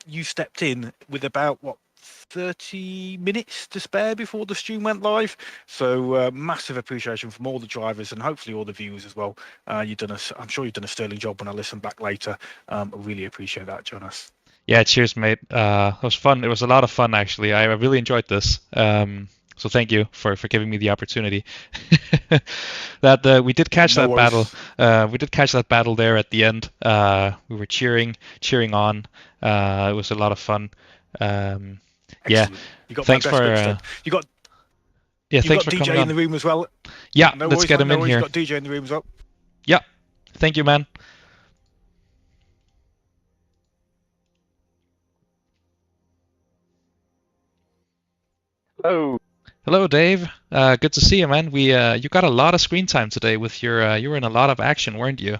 you stepped in with about 30 minutes to spare before the stream went live. So massive appreciation from all the drivers and hopefully all the viewers as well. I'm sure you've done a sterling job when I listen back later. I really appreciate that, Jonas. Yeah, cheers, mate. It was fun. It was a lot of fun, actually. I really enjoyed this. So thank you for giving me the opportunity. That we did catch that battle. We did catch that battle there at the end. We were cheering on. It was a lot of fun. Yeah. You got thanks my best for. You got. Yeah, you thanks got for DJ coming in the room as well. Yeah, no let's worries, get him no in worries. here. You got DJ in the room as well. Yeah, thank you, man. Hello. Hello, Dave. Good to see you, man. You got a lot of screen time today with your you were in a lot of action, weren't you?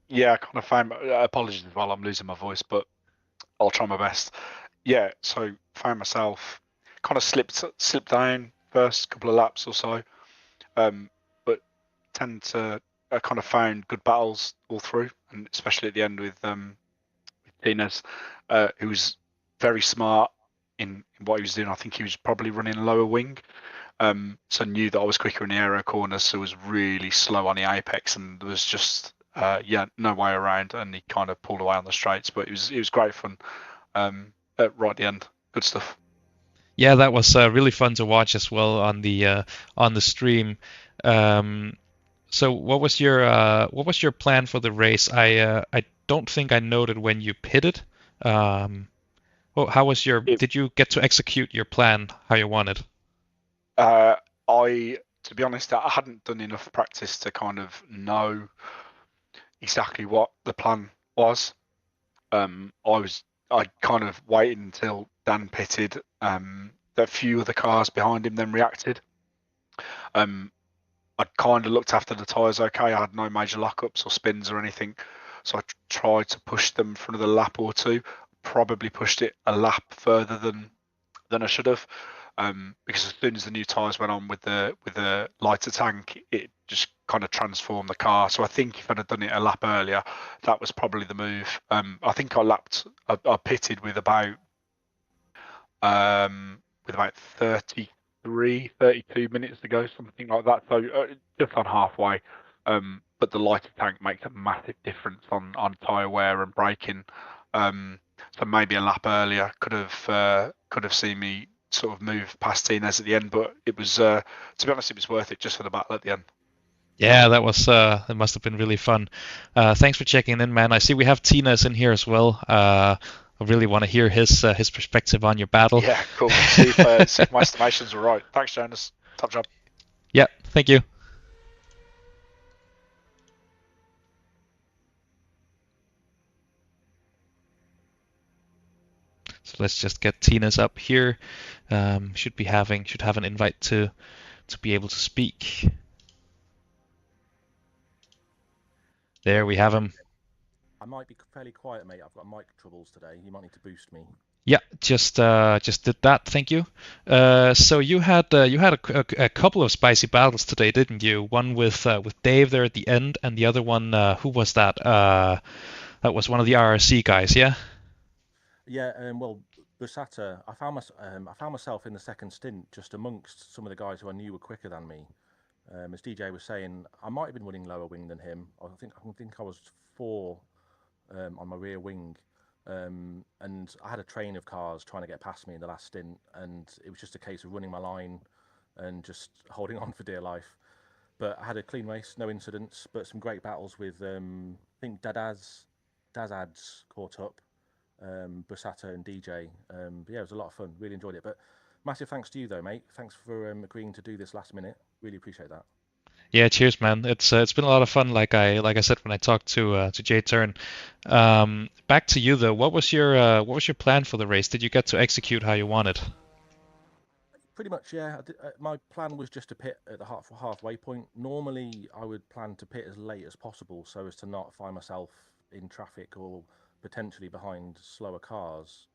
Yeah, I kind of found apologies as well. I'm losing my voice, but I'll try my best. Yeah, so found myself kind of slipped down first couple of laps or so, but tend to I kind of found good battles all through, and especially at the end with Tines, who was very smart in what he was doing. I think he was probably running lower wing. So knew that I was quicker in the aero corners, so was really slow on the apex, and there was just no way around, and he kind of pulled away on the straights. But it was great fun right at the end. Good stuff. Yeah, that was really fun to watch as well on the stream. So what was your plan for the race? I don't think I noted when you pitted. Well, how was did you get to execute your plan how you wanted? To be honest, I hadn't done enough practice to kind of know exactly what the plan was. I kind of waited until Dan pitted. A few of the cars behind him then reacted. I kind of looked after the tyres okay. I had no major lockups or spins or anything, so I tried to push them for another lap or two. Probably pushed it a lap further than I should have. Because as soon as the new tyres went on with the lighter tank, it just kind of transformed the car. So I think if I'd have done it a lap earlier, that was probably the move. I think I pitted with about 32 minutes to go, something like that. So just on halfway. But the lighter tank makes a massive difference on tyre wear and braking. So maybe a lap earlier could have seen me sort of move past Tines at the end, but it was to be honest, it was worth it just for the battle at the end. Yeah, that was it must have been really fun. Thanks for checking in, man. I see we have Tines in here as well. I really want to hear his perspective on your battle. Yeah, cool. See if my estimations were right. Thanks, Jonas. Top job. Yeah, thank you. So let's just get Tines up here. Should have an invite to be able to speak. There we have him. I might be fairly quiet, mate. I've got mic troubles today. You might need to boost me. Yeah, just did that. Thank you. So you had a couple of spicy battles today, didn't you? One with Dave there at the end, and the other one, who was that? That was one of the RRC guys, yeah. Yeah, well, Busata, I found myself in the second stint just amongst some of the guys who I knew were quicker than me. As DJ was saying, I might have been running lower wing than him. I think I was 4 on my rear wing. And I had a train of cars trying to get past me in the last stint, and it was just a case of running my line and just holding on for dear life. But I had a clean race, no incidents, but some great battles with, I think Dazad's caught up, Busata and DJ. Yeah, it was a lot of fun, really enjoyed it. But massive thanks to you though, mate. Thanks for agreeing to do this last minute. Really appreciate that. Yeah, cheers, man. It's been a lot of fun. Like I said when I talked to Jay Turn. Back to you though. What was your plan for the race? Did you get to execute how you wanted? Pretty much, yeah. My plan was just to pit at the halfway point. Normally, I would plan to pit as late as possible so as to not find myself in traffic or potentially behind slower cars.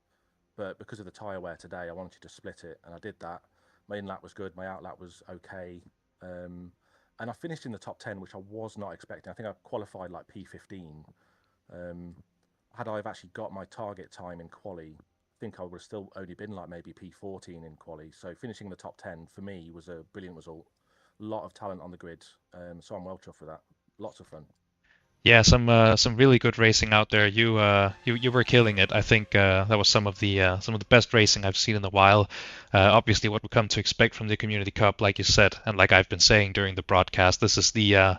But because of the tyre wear today, I wanted to split it, and I did that. My in-lap was good, my out-lap was okay. And I finished in the top 10, which I was not expecting. I think I qualified like P15. Had I actually got my target time in quali, think I would have still only been like maybe P14 in quali. So finishing the top 10 for me was a brilliant result. A lot of talent on the grid, so I'm well chuffed with that. Lots of fun. Yeah, some really good racing out there. You were killing it. I think that was some of the best racing I've seen in a while. Obviously, what we come to expect from the Community Cup, like you said, and like I've been saying during the broadcast, this is the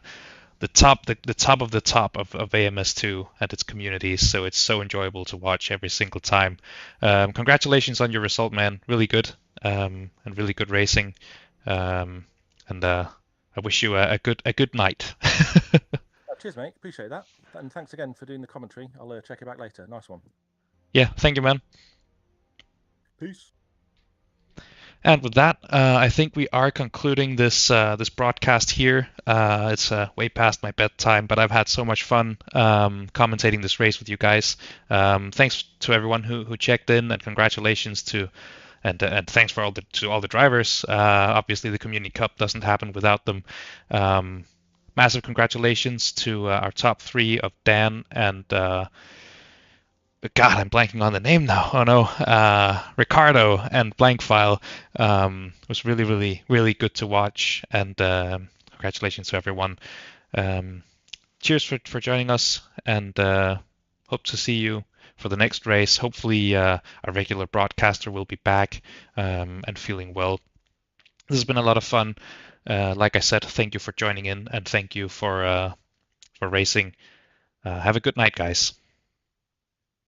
top of the top of AMS2 and its communities. So it's so enjoyable to watch every single time. Congratulations on your result, man. Really good, and really good racing. And I wish you a good night. Cheers, mate. Appreciate that. And thanks again for doing the commentary. I'll check it back later. Nice one. Yeah, thank you, man. Peace. And with that, I think we are concluding this broadcast here. It's way past my bedtime, but I've had so much fun commentating this race with you guys. Thanks to everyone who checked in, and congratulations to and thanks for all the drivers. Obviously, the Community Cup doesn't happen without them. Massive congratulations to our top three of Dan and God, I'm blanking on the name now. Oh no, Ricardo and Blankfile. It was really good to watch, and congratulations to everyone. Cheers for joining us, and hope to see you for the next race. Hopefully, our regular broadcaster will be back and feeling well. This has been a lot of fun. Like I said, thank you for joining in, and thank you for racing. Have a good night, guys.